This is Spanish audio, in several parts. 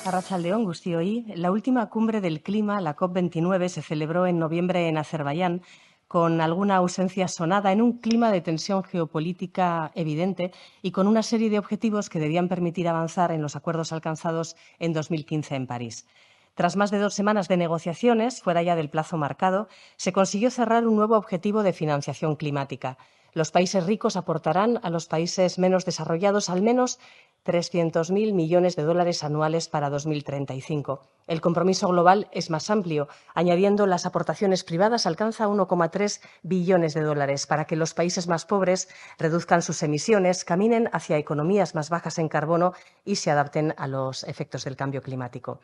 Arratsaldeon guztioi. La última cumbre del clima, la COP29, se celebró en noviembre en Azerbaiyán, con alguna ausencia sonada, en un clima de tensión geopolítica evidente y con una serie de objetivos que debían permitir avanzar en los acuerdos alcanzados en 2015 en París. Tras más de 2 semanas de negociaciones, fuera ya del plazo marcado, se consiguió cerrar un nuevo objetivo de financiación climática. Los países ricos aportarán a los países menos desarrollados al menos 300.000 millones de dólares anuales para 2035. El compromiso global es más amplio. Añadiendo las aportaciones privadas, alcanza 1,3 billones de dólares para que los países más pobres reduzcan sus emisiones, caminen hacia economías más bajas en carbono y se adapten a los efectos del cambio climático.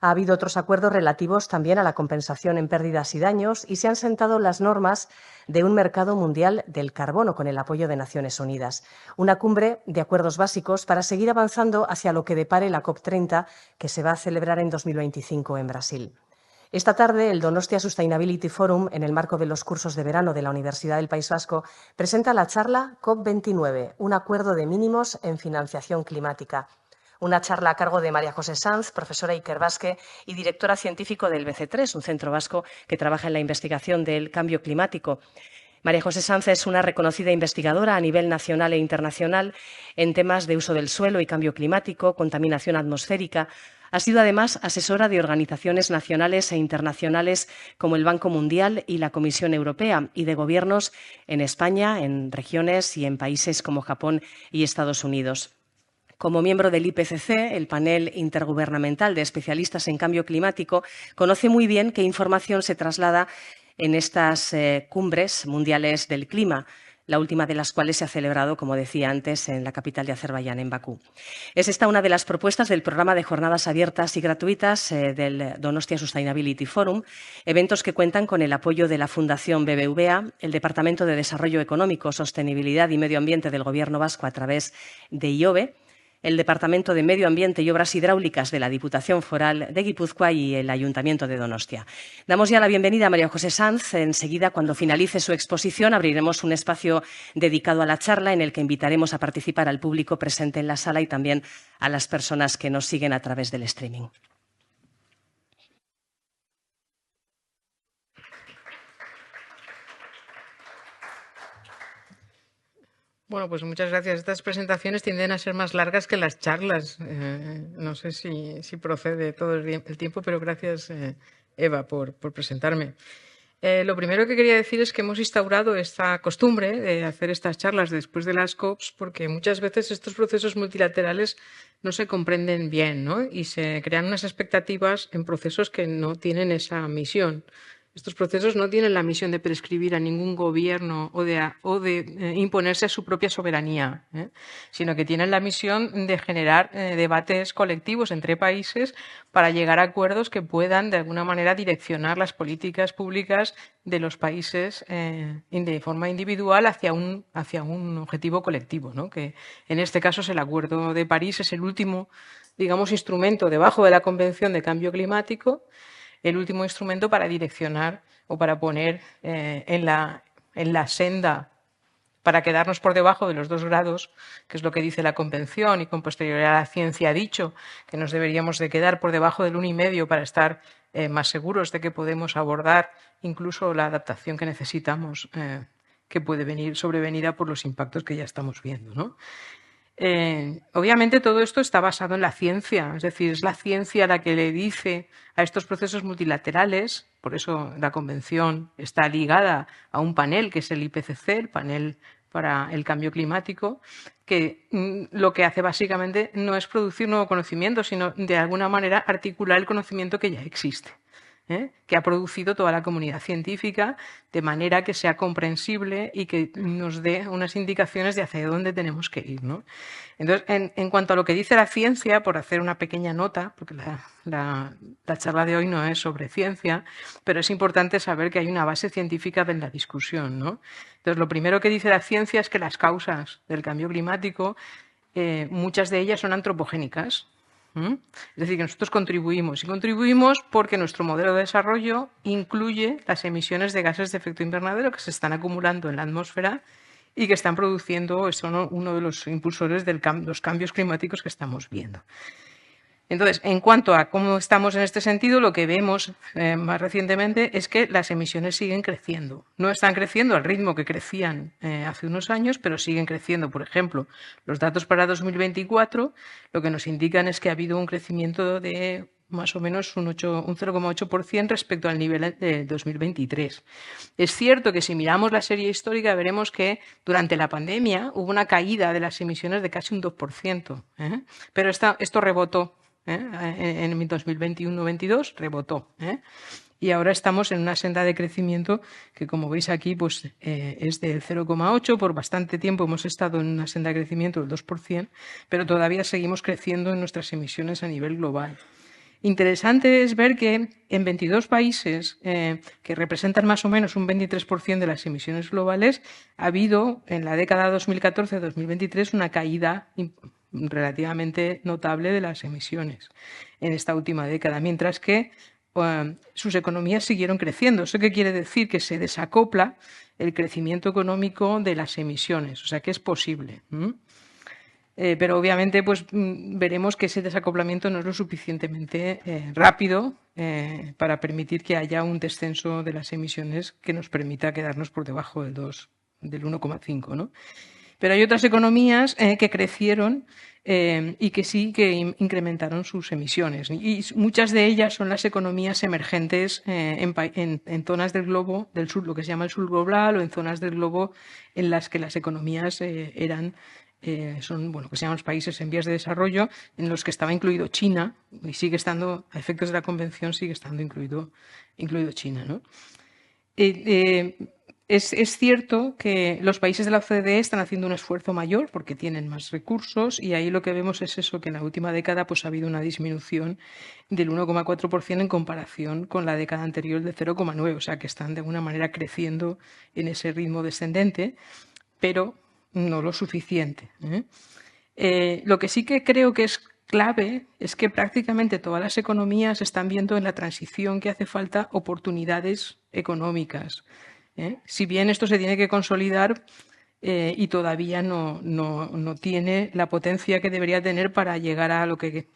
Ha habido otros acuerdos relativos también a la compensación en pérdidas y daños y se han sentado las normas de un mercado mundial del carbono con el apoyo de Naciones Unidas. Una cumbre de acuerdos básicos para seguir avanzando hacia lo que depare la COP30, que se va a celebrar en 2025 en Brasil. Esta tarde, el Donostia Sustainability Forum, en el marco de los cursos de verano de la Universidad del País Vasco, presenta la charla COP29, un acuerdo de mínimos en financiación climática. Una charla a cargo de María José Sanz, profesora ikerbasque y directora científico del BC3, un centro vasco que trabaja en la investigación del cambio climático. María José Sanz es una reconocida investigadora a nivel nacional e internacional en temas de uso del suelo y cambio climático, contaminación atmosférica. Ha sido además asesora de organizaciones nacionales e internacionales como el Banco Mundial y la Comisión Europea y de gobiernos en España, en regiones y en países como Japón y Estados Unidos. Como miembro del IPCC, el panel intergubernamental de especialistas en cambio climático, conoce muy bien qué información se traslada en estas cumbres mundiales del clima, la última de las cuales se ha celebrado, como decía antes, en la capital de Azerbaiyán, en Bakú. Es esta una de las propuestas del programa de jornadas abiertas y gratuitas del Donostia Sustainability Forum, eventos que cuentan con el apoyo de la Fundación BBVA, el Departamento de Desarrollo Económico, Sostenibilidad y Medio Ambiente del Gobierno vasco a través de IOBE, el Departamento de Medio Ambiente y Obras Hidráulicas de la Diputación Foral de Guipúzcoa y el Ayuntamiento de Donostia. Damos ya la bienvenida a María José Sanz. Enseguida, cuando finalice su exposición, abriremos un espacio dedicado a la charla en el que invitaremos a participar al público presente en la sala y también a las personas que nos siguen a través del streaming. Bueno, pues muchas gracias. Estas presentaciones tienden a ser más largas que las charlas. No sé si procede todo el tiempo, pero gracias, Eva, por presentarme. Lo primero que quería decir es que hemos instaurado esta costumbre de hacer estas charlas después de las COPs porque muchas veces estos procesos multilaterales no se comprenden bien, ¿no? Y se crean unas expectativas en procesos que no tienen esa misión. Estos procesos no tienen la misión de prescribir a ningún gobierno o de imponerse a su propia soberanía, sino que tienen la misión de generar debates colectivos entre países para llegar a acuerdos que puedan, de alguna manera, direccionar las políticas públicas de los países de forma individual hacia un objetivo colectivo, ¿no? Que en este caso es el Acuerdo de París, es el último, digamos, instrumento debajo de la Convención de Cambio Climático, el último instrumento para direccionar o para poner en la senda para quedarnos por debajo de los 2 grados, que es lo que dice la Convención y con posterioridad la ciencia ha dicho que nos deberíamos de quedar por debajo del 1,5 para estar más seguros de que podemos abordar incluso la adaptación que necesitamos, que puede venir sobrevenida por los impactos que ya estamos viendo, ¿no? Obviamente todo esto está basado en la ciencia, es decir, es la ciencia la que le dice a estos procesos multilaterales, por eso la Convención está ligada a un panel que es el IPCC, el panel para el cambio climático, que lo que hace básicamente no es producir nuevo conocimiento, sino de alguna manera articular el conocimiento que ya existe, que ha producido toda la comunidad científica, de manera que sea comprensible y que nos dé unas indicaciones de hacia dónde tenemos que ir, ¿no? Entonces, en cuanto a lo que dice la ciencia, por hacer una pequeña nota, porque la charla de hoy no es sobre ciencia, pero es importante saber que hay una base científica en la discusión, ¿no? Entonces, lo primero que dice la ciencia es que las causas del cambio climático, muchas de ellas son antropogénicas. Es decir, que nosotros contribuimos, y contribuimos porque nuestro modelo de desarrollo incluye las emisiones de gases de efecto invernadero que se están acumulando en la atmósfera y que están produciendo, son uno de los impulsores de los cambios climáticos que estamos viendo. Entonces, en cuanto a cómo estamos en este sentido, lo que vemos más recientemente es que las emisiones siguen creciendo. No están creciendo al ritmo que crecían hace unos años, pero siguen creciendo. Por ejemplo, los datos para 2024 lo que nos indican es que ha habido un crecimiento de más o menos un 0,8% respecto al nivel de 2023. Es cierto que si miramos la serie histórica veremos que durante la pandemia hubo una caída de las emisiones de casi un 2%, pero esto rebotó. En 2021-22 rebotó. Y ahora estamos en una senda de crecimiento que, como veis aquí, pues, es del 0,8%. Por bastante tiempo hemos estado en una senda de crecimiento del 2%, pero todavía seguimos creciendo en nuestras emisiones a nivel global. Interesante es ver que en 22 países que representan más o menos un 23% de las emisiones globales, ha habido en la década 2014-2023 una caída relativamente notable de las emisiones en esta última década, mientras que sus economías siguieron creciendo. ¿Eso qué quiere decir? Que se desacopla el crecimiento económico de las emisiones, o sea que es posible. Pero obviamente pues, veremos que ese desacoplamiento no es lo suficientemente rápido para permitir que haya un descenso de las emisiones que nos permita quedarnos por debajo del 1,5, ¿no? Pero hay otras economías que crecieron y que sí que incrementaron sus emisiones. Y muchas de ellas son las economías emergentes en zonas del globo del sur, lo que se llama el sur global, o en zonas del globo en las que las economías son, bueno, que se llaman los países en vías de desarrollo, en los que estaba incluido China, y sigue estando, a efectos de la convención, sigue estando incluido China, ¿no? Es cierto que los países de la OCDE están haciendo un esfuerzo mayor porque tienen más recursos, y ahí lo que vemos es eso, que en la última década pues, ha habido una disminución del 1,4% en comparación con la década anterior de 0,9%, o sea que están de alguna manera creciendo en ese ritmo descendente, pero no lo suficiente. Lo que sí que creo que es clave es que prácticamente todas las economías están viendo en la transición que hace falta oportunidades económicas. Si bien esto se tiene que consolidar y todavía no tiene la potencia que debería tener para llegar a lo que,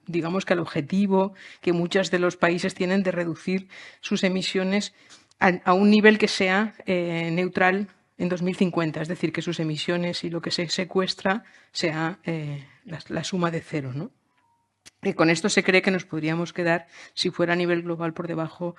digamos que al objetivo que muchos de los países tienen de reducir sus emisiones a un nivel que sea neutral en 2050, es decir, que sus emisiones y lo que se secuestra sea la suma de cero, ¿no? Y con esto se cree que nos podríamos quedar, si fuera a nivel global, por debajo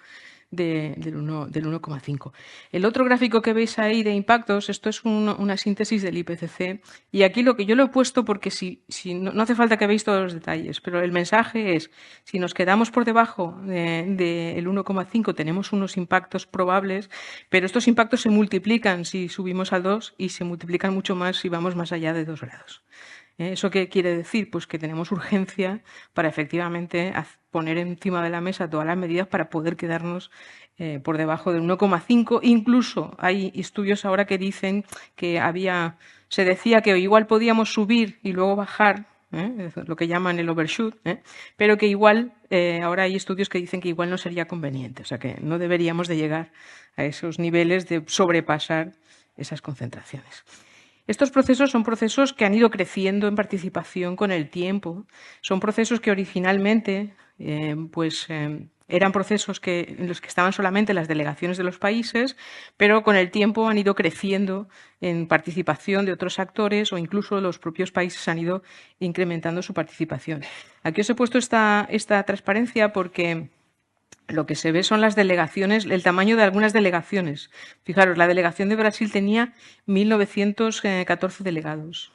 del 1,5. El otro gráfico que veis ahí de impactos, esto es una síntesis del IPCC, y aquí lo que yo lo he puesto porque si no hace falta que veáis todos los detalles, pero el mensaje es, si nos quedamos por debajo del 1,5 tenemos unos impactos probables, pero estos impactos se multiplican si subimos al 2 y se multiplican mucho más si vamos más allá de 2 grados. ¿Eso qué quiere decir? Pues que tenemos urgencia para efectivamente poner encima de la mesa todas las medidas para poder quedarnos por debajo del 1,5. Incluso hay estudios ahora que dicen que se decía que igual podíamos subir y luego bajar, lo que llaman el overshoot, pero que igual ahora hay estudios que dicen que igual no sería conveniente, o sea que no deberíamos de llegar a esos niveles de sobrepasar esas concentraciones. Estos procesos son procesos que han ido creciendo en participación con el tiempo. Son procesos que originalmente eran procesos en los que estaban solamente las delegaciones de los países, pero con el tiempo han ido creciendo en participación de otros actores, o incluso los propios países han ido incrementando su participación. Aquí os he puesto esta transparencia porque lo que se ve son las delegaciones, el tamaño de algunas delegaciones. Fijaros, la delegación de Brasil tenía 1.914 delegados.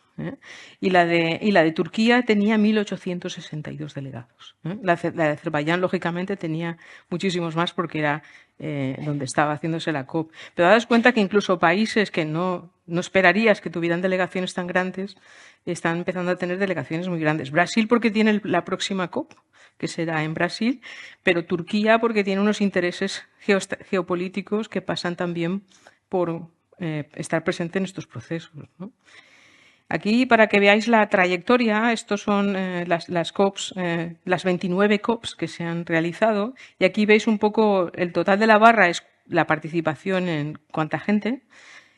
Y la de Turquía tenía 1.862 delegados. La de Azerbaiyán, lógicamente, tenía muchísimos más porque era donde estaba haciéndose la COP. Pero daos cuenta que incluso países que no esperarías que tuvieran delegaciones tan grandes están empezando a tener delegaciones muy grandes. Brasil porque tiene la próxima COP, que será en Brasil, pero Turquía porque tiene unos intereses geopolíticos que pasan también por estar presente en estos procesos, ¿no? Aquí, para que veáis la trayectoria, estos son las COPs, las 29 COPs que se han realizado, y aquí veis un poco el total de la barra, es la participación en cuánta gente,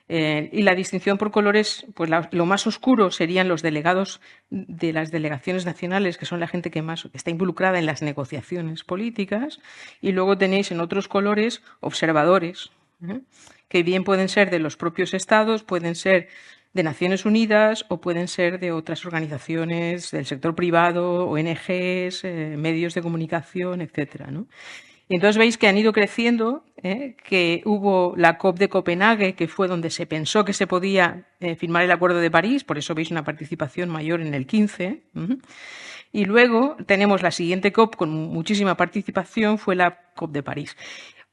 Y la distinción por colores, pues lo más oscuro serían los delegados de las delegaciones nacionales, que son la gente que más está involucrada en las negociaciones políticas, y luego tenéis en otros colores observadores, que bien pueden ser de los propios estados, pueden ser de Naciones Unidas o pueden ser de otras organizaciones del sector privado, ONGs, medios de comunicación, etcétera, ¿no? Y entonces veis que han ido creciendo, que hubo la COP de Copenhague, que fue donde se pensó que se podía firmar el Acuerdo de París, por eso veis una participación mayor en el 15. Y luego tenemos la siguiente COP con muchísima participación, fue la COP de París.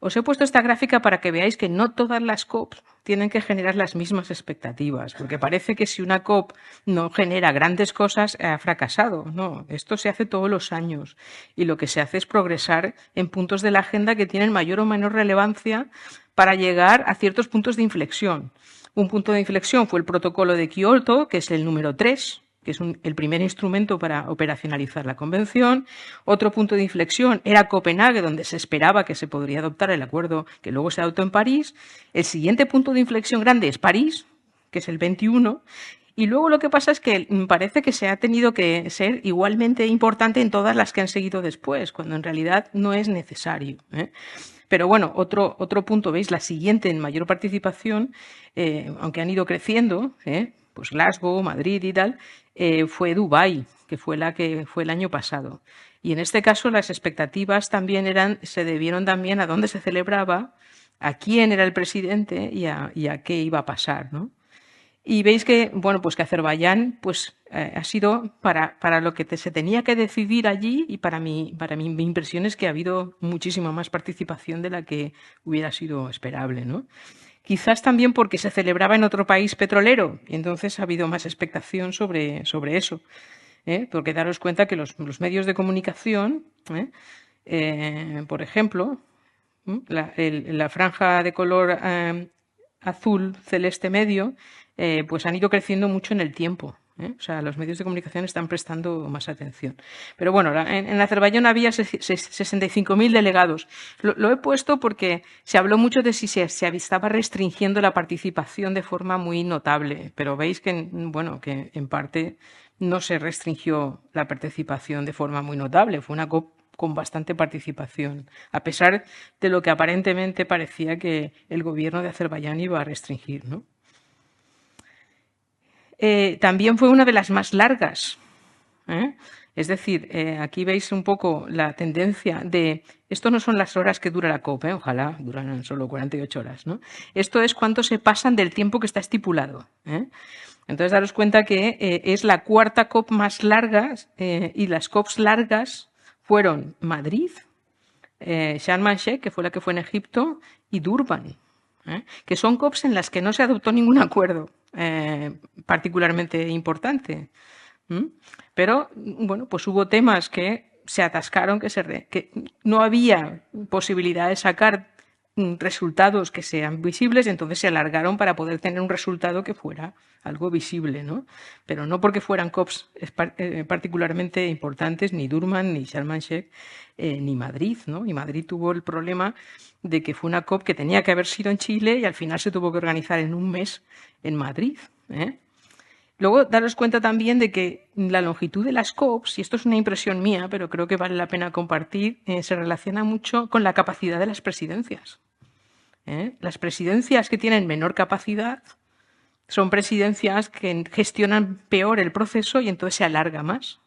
Os he puesto esta gráfica para que veáis que no todas las COPs tienen que generar las mismas expectativas, porque parece que si una COP no genera grandes cosas, ha fracasado. No, esto se hace todos los años y lo que se hace es progresar en puntos de la agenda que tienen mayor o menor relevancia para llegar a ciertos puntos de inflexión. Un punto de inflexión fue el protocolo de Kioto, que es el número 3, que es el primer instrumento para operacionalizar la convención. Otro punto de inflexión era Copenhague, donde se esperaba que se podría adoptar el acuerdo que luego se adoptó en París. El siguiente punto de inflexión grande es París, que es el 21. Y luego lo que pasa es que parece que se ha tenido que ser igualmente importante en todas las que han seguido después, cuando en realidad no es necesario. Pero bueno, otro punto, veis, la siguiente en mayor participación, aunque han ido creciendo, pues Glasgow, Madrid y tal, fue Dubái, que fue la que fue el año pasado. Y en este caso las expectativas también se debieron también a dónde se celebraba, a quién era el presidente y a qué iba a pasar, ¿no? Y veis que, bueno, pues que Azerbaiyán pues, ha sido para lo que se tenía que decidir allí, y para mi impresión es que ha habido muchísima más participación de la que hubiera sido esperable, ¿no? Quizás también porque se celebraba en otro país petrolero y entonces ha habido más expectación sobre eso. Porque daros cuenta que los medios de comunicación, por ejemplo, la franja de color azul celeste medio, pues han ido creciendo mucho en el tiempo. O sea, los medios de comunicación están prestando más atención. Pero bueno, en Azerbaiyán había 65.000 delegados. Lo he puesto porque se habló mucho de si se estaba restringiendo la participación de forma muy notable, pero veis que, bueno, que en parte no se restringió la participación de forma muy notable. Fue una COP con bastante participación, a pesar de lo que aparentemente parecía que el gobierno de Azerbaiyán iba a restringir, ¿no? También fue una de las más largas. Es decir, aquí veis un poco la tendencia de... Esto no son las horas que dura la COP, ojalá duraran solo 48 horas, ¿no? Esto es cuánto se pasan del tiempo que está estipulado. Entonces, daros cuenta que es la cuarta COP más larga, y las COPs largas fueron Madrid, Sharm el-Sheikh, que fue la que fue en Egipto, y Durban, que son COPs en las que no se adoptó ningún acuerdo particularmente importante. Pero, bueno, pues hubo temas que se atascaron, que no había posibilidad de sacar resultados que sean visibles, y entonces se alargaron para poder tener un resultado que fuera algo visible, ¿no? Pero no porque fueran COPs particularmente importantes, ni Durban, ni Sharm el-Sheikh, ni Madrid, ¿no? Y Madrid tuvo el problema de que fue una COP que tenía que haber sido en Chile y al final se tuvo que organizar en un mes en Madrid. Luego, daros cuenta también de que la longitud de las COPs, y esto es una impresión mía, pero creo que vale la pena compartir, se relaciona mucho con la capacidad de las presidencias. Las presidencias que tienen menor capacidad son presidencias que gestionan peor el proceso y entonces se alarga más.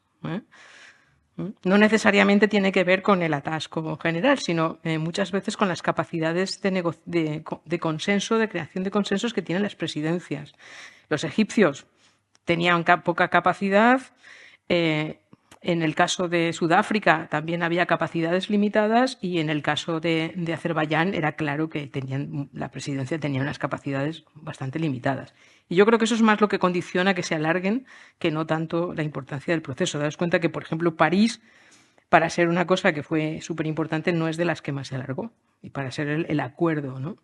No necesariamente tiene que ver con el atasco general, sino muchas veces con las capacidades de consenso, de creación de consensos que tienen las presidencias. Los egipcios tenían poca capacidad. En el caso de Sudáfrica también había capacidades limitadas, y en el caso de Azerbaiyán era claro que la presidencia tenía unas capacidades bastante limitadas. Y yo creo que eso es más lo que condiciona que se alarguen, que no tanto la importancia del proceso. Daos cuenta que, por ejemplo, París, para ser una cosa que fue súper importante, no es de las que más se alargó, y para ser el acuerdo, ¿no?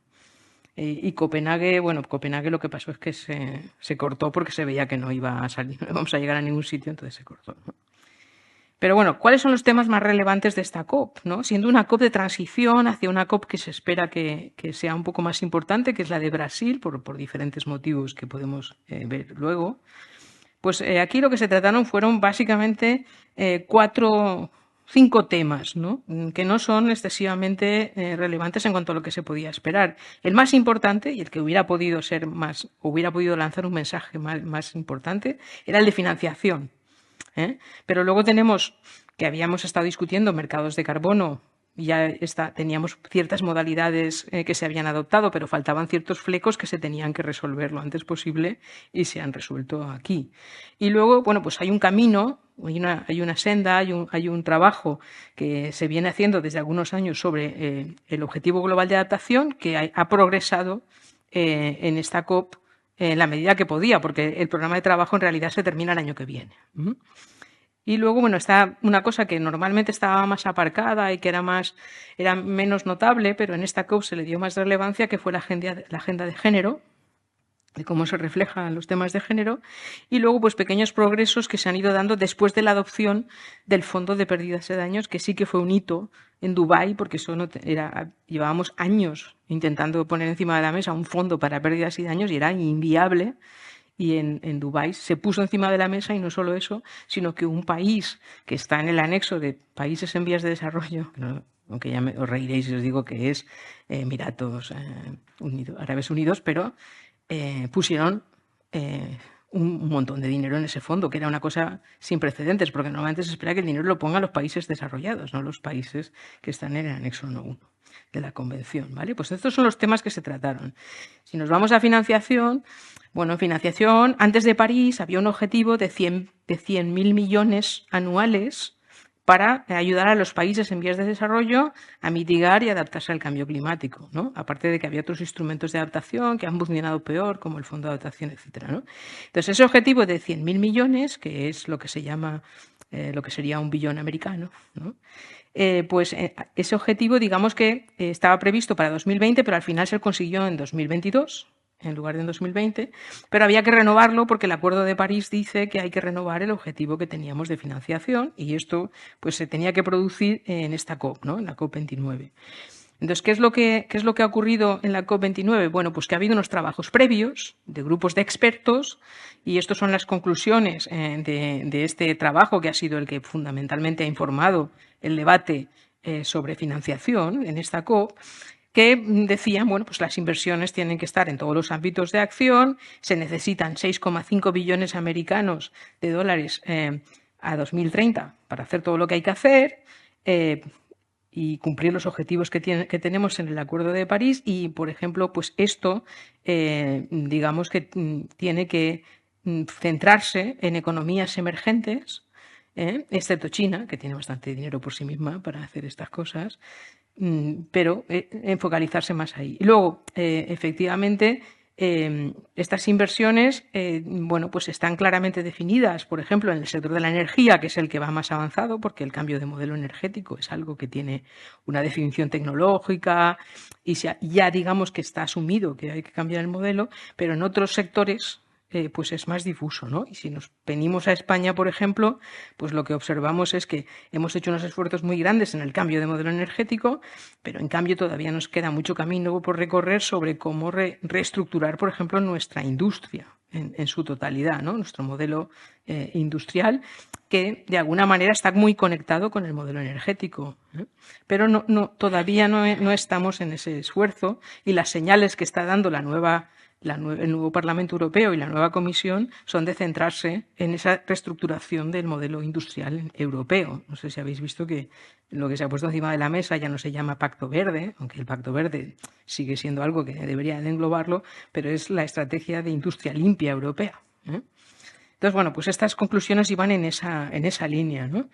Y Copenhague, bueno, Copenhague lo que pasó es que se cortó porque se veía que no iba a salir, no íbamos a llegar a ningún sitio, entonces se cortó, ¿no? Pero bueno, ¿cuáles son los temas más relevantes de esta COP? ¿No? Siendo una COP de transición hacia una COP que se espera que sea un poco más importante, que es la de Brasil, por diferentes motivos que podemos ver luego. Pues aquí lo que se trataron fueron básicamente 5 temas, ¿no? Que no son excesivamente relevantes en cuanto a lo que se podía esperar. El más importante, y el que hubiera podido ser más, hubiera podido lanzar un mensaje más importante, era el de financiación. Pero luego tenemos que habíamos estado discutiendo mercados de carbono, ya teníamos ciertas modalidades que se habían adoptado, pero faltaban ciertos flecos que se tenían que resolver lo antes posible y se han resuelto aquí. Y luego, bueno, pues hay un camino, hay una senda, hay un trabajo que se viene haciendo desde algunos años sobre el Objetivo Global de Adaptación que ha progresado en esta COP en la medida que podía, porque el programa de trabajo en realidad se termina el año que viene. Y luego, bueno, está una cosa que normalmente estaba más aparcada y que era menos notable, pero en esta COP se le dio más relevancia, que fue la agenda de género, de cómo se reflejan los temas de género, y luego pues pequeños progresos que se han ido dando después de la adopción del Fondo de Pérdidas y Daños, que sí que fue un hito en Dubái, porque eso llevábamos años intentando poner encima de la mesa un fondo para pérdidas y daños y era inviable. Y en Dubái se puso encima de la mesa, y no solo eso, sino que un país que está en el anexo de países en vías de desarrollo, aunque ya os reiréis si os digo que es Emiratos Árabes Unidos, pero pusieron un montón de dinero en ese fondo, que era una cosa sin precedentes, porque normalmente se espera que el dinero lo pongan los países desarrollados, no los países que están en el anexo 1 de la convención, ¿vale? Pues estos son los temas que se trataron. Si nos vamos a financiación, bueno, en financiación, antes de París había un objetivo de 100.000 millones anuales para ayudar a los países en vías de desarrollo a mitigar y adaptarse al cambio climático, ¿no? Aparte de que había otros instrumentos de adaptación que han funcionado peor, como el Fondo de Adaptación, etcétera, ¿no? Entonces, ese objetivo de 100.000 millones, que es lo que se llama, lo que sería 1 billón americano, ¿no? Pues ese objetivo, digamos que estaba previsto para 2020, pero al final se consiguió en 2022, en lugar de en 2020, pero había que renovarlo porque el Acuerdo de París dice que hay que renovar el objetivo que teníamos de financiación, y esto pues se tenía que producir en esta COP, ¿no? En la COP29. Entonces, ¿qué es lo que ha ocurrido en la COP29? Bueno, pues que ha habido unos trabajos previos de grupos de expertos, y estas son las conclusiones de este trabajo, que ha sido el que fundamentalmente ha informado el debate sobre financiación en esta COP, que decían, bueno, pues las inversiones tienen que estar en todos los ámbitos de acción, se necesitan 6,5 billones americanos de dólares a 2030 para hacer todo lo que hay que hacer, y cumplir los objetivos que tenemos en el Acuerdo de París. Y, por ejemplo, pues esto, digamos que tiene que centrarse en economías emergentes, excepto China, que tiene bastante dinero por sí misma para hacer estas cosas, pero focalizarse más ahí. Y luego, efectivamente, estas inversiones, bueno, pues están claramente definidas, por ejemplo, en el sector de la energía, que es el que va más avanzado, porque el cambio de modelo energético es algo que tiene una definición tecnológica y ya digamos que está asumido que hay que cambiar el modelo, pero en otros sectores pues es más difuso, ¿no? Y si nos venimos a España, por ejemplo, pues lo que observamos es que hemos hecho unos esfuerzos muy grandes en el cambio de modelo energético, pero en cambio todavía nos queda mucho camino por recorrer sobre cómo reestructurar, por ejemplo, nuestra industria en su totalidad, ¿no? Nuestro modelo industrial, que de alguna manera está muy conectado con el modelo energético, ¿eh? Pero todavía no estamos en ese esfuerzo, y las señales que está dando el nuevo Parlamento Europeo y la nueva Comisión son de centrarse en esa reestructuración del modelo industrial europeo. No sé si habéis visto que lo que se ha puesto encima de la mesa ya no se llama Pacto Verde, aunque el Pacto Verde sigue siendo algo que debería de englobarlo, pero es la estrategia de industria limpia europea, ¿eh? Entonces, bueno, pues estas conclusiones iban en esa línea, ¿no?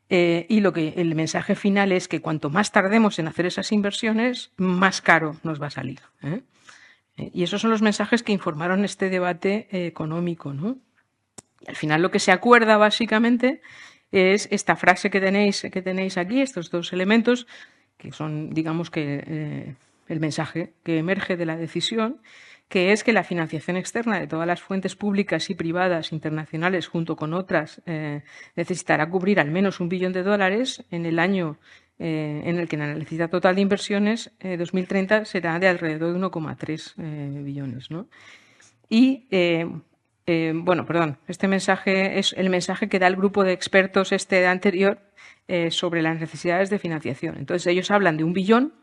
Y el mensaje final es que cuanto más tardemos en hacer esas inversiones, más caro nos va a salir, ¿eh? Y esos son los mensajes que informaron este debate económico, ¿no? Y al final lo que se acuerda básicamente es esta frase que tenéis aquí, estos dos elementos, que son, digamos que el mensaje que emerge de la decisión, que es que la financiación externa de todas las fuentes públicas y privadas internacionales, junto con otras, necesitará cubrir al menos $1 billón en el año en el que la necesidad total de inversiones 2030 será de alrededor de 1,3 billones, ¿no? Y, bueno, perdón, este mensaje es el mensaje que da el grupo de expertos anterior sobre las necesidades de financiación. Entonces, ellos hablan de 1 billón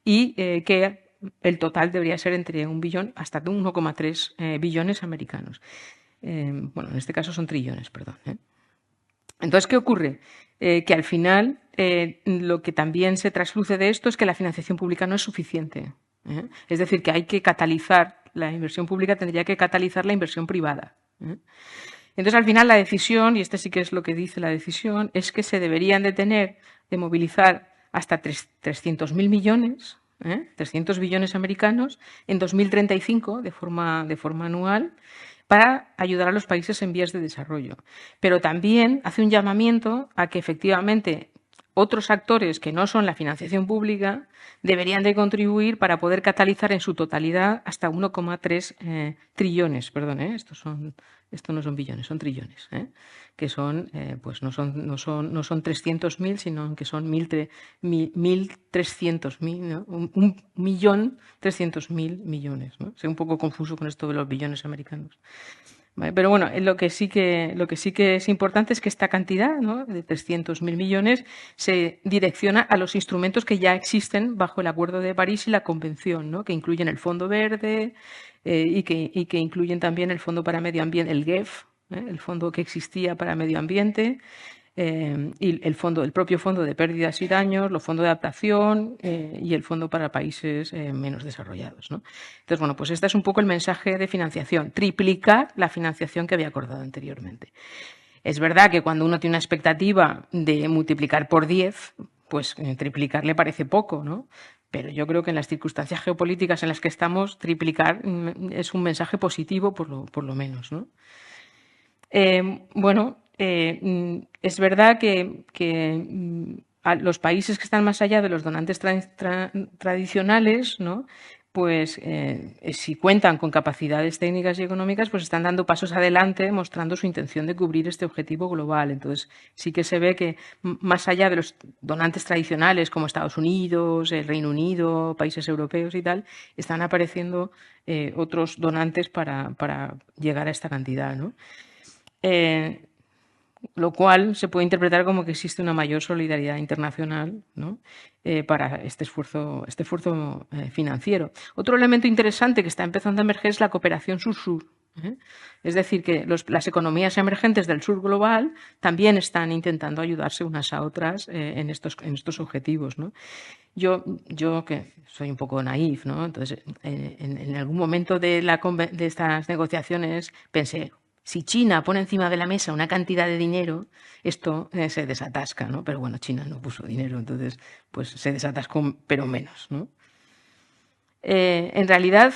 y que el total debería ser entre 1 billón hasta 1,3 billones americanos. Bueno, en este caso son trillones, perdón. Entonces, ¿qué ocurre? Que al final lo que también se trasluce de esto es que la financiación pública no es suficiente. Es decir, que hay que catalizar, la inversión pública tendría que catalizar la inversión privada. Entonces, al final, la decisión, y este sí que es lo que dice la decisión, es que se deberían de movilizar hasta 300.000 millones, 300 billones americanos, en 2035, de forma anual, para ayudar a los países en vías de desarrollo. Pero también hace un llamamiento a que efectivamente otros actores que no son la financiación pública deberían de contribuir para poder catalizar en su totalidad hasta 1,3 trillones. Perdón, esto no son billones, son trillones, que son, pues no son 300.000, sino que son 1.300.000, ¿no? 1.300.000 millones, ¿no? Soy un poco confuso con esto de los billones americanos. ¿Vale? Pero bueno, lo que sí que es importante es que esta cantidad, ¿no?, de 300.000 millones se direcciona a los instrumentos que ya existen bajo el Acuerdo de París y la Convención, ¿no?, que incluyen el Fondo Verde y que incluyen también el Fondo para Medio Ambiente, el GEF, el fondo que existía para medio ambiente, y el propio fondo de pérdidas y daños, los fondos de adaptación y el fondo para países menos desarrollados, ¿no? Entonces, bueno, pues este es un poco el mensaje de financiación, triplicar la financiación que había acordado anteriormente. Es verdad que cuando uno tiene una expectativa de multiplicar por 10, pues triplicar le parece poco, ¿no? Pero yo creo que en las circunstancias geopolíticas en las que estamos, triplicar es un mensaje positivo por lo menos, ¿no? Bueno, es verdad que a los países que están más allá de los donantes tradicionales, ¿no?, pues si cuentan con capacidades técnicas y económicas, pues están dando pasos adelante mostrando su intención de cubrir este objetivo global. Entonces sí que se ve que más allá de los donantes tradicionales como Estados Unidos, el Reino Unido, países europeos y tal, están apareciendo otros donantes para llegar a esta cantidad, ¿no? Lo cual se puede interpretar como que existe una mayor solidaridad internacional, ¿no?, para este esfuerzo financiero. Otro elemento interesante que está empezando a emerger es la cooperación sur-sur. Es decir, que las economías emergentes del sur global también están intentando ayudarse unas a otras en estos objetivos, ¿no? Yo que soy un poco naif, ¿no? Entonces, en algún momento de estas negociaciones pensé, si China pone encima de la mesa una cantidad de dinero, esto se desatasca, ¿no? Pero bueno, China no puso dinero, entonces pues se desatascó, pero menos, ¿no? En realidad,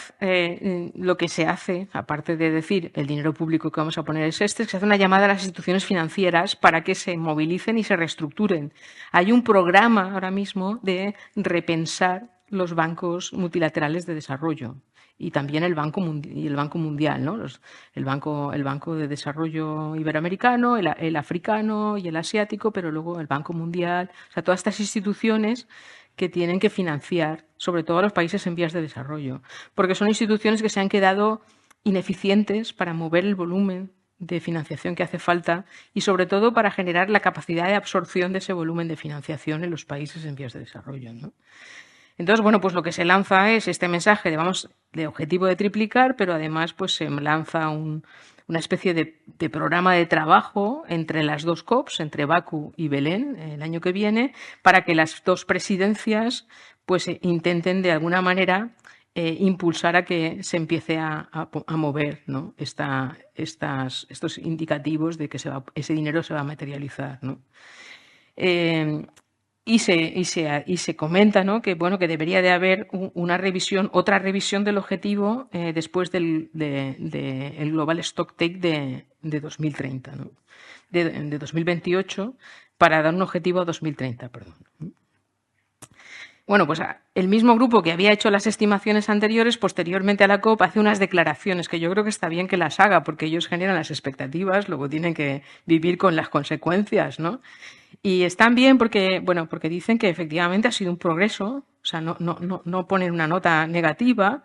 lo que se hace, aparte de decir el dinero público que vamos a poner es que se hace una llamada a las instituciones financieras para que se movilicen y se reestructuren. Hay un programa ahora mismo de repensar los bancos multilaterales de desarrollo y también el Banco Mundial, ¿no? El Banco de Desarrollo Iberoamericano, el africano y el asiático, pero luego el Banco Mundial, o sea, todas estas instituciones que tienen que financiar, sobre todo a los países en vías de desarrollo, porque son instituciones que se han quedado ineficientes para mover el volumen de financiación que hace falta y sobre todo para generar la capacidad de absorción de ese volumen de financiación en los países en vías de desarrollo, ¿no? Entonces, bueno, pues lo que se lanza es este mensaje de objetivo de triplicar, pero además pues se lanza una especie de programa de trabajo entre las dos COPs, entre Bakú y Belén, el año que viene, para que las dos presidencias pues intenten de alguna manera impulsar a que se empiece a mover, ¿no?, estos indicativos de que ese dinero se va a materializar, ¿no? Y se comenta, ¿no?, que bueno, que debería de haber otra revisión del objetivo después del Global Stocktake de 2030, ¿no?, de 2028, para dar un objetivo a 2030, perdón. Bueno, pues el mismo grupo que había hecho las estimaciones anteriores, posteriormente a la COP, hace unas declaraciones que yo creo que está bien que las haga, porque ellos generan las expectativas, luego tienen que vivir con las consecuencias, ¿no? Y están bien porque, bueno, porque dicen que efectivamente ha sido un progreso, o sea, no ponen una nota negativa.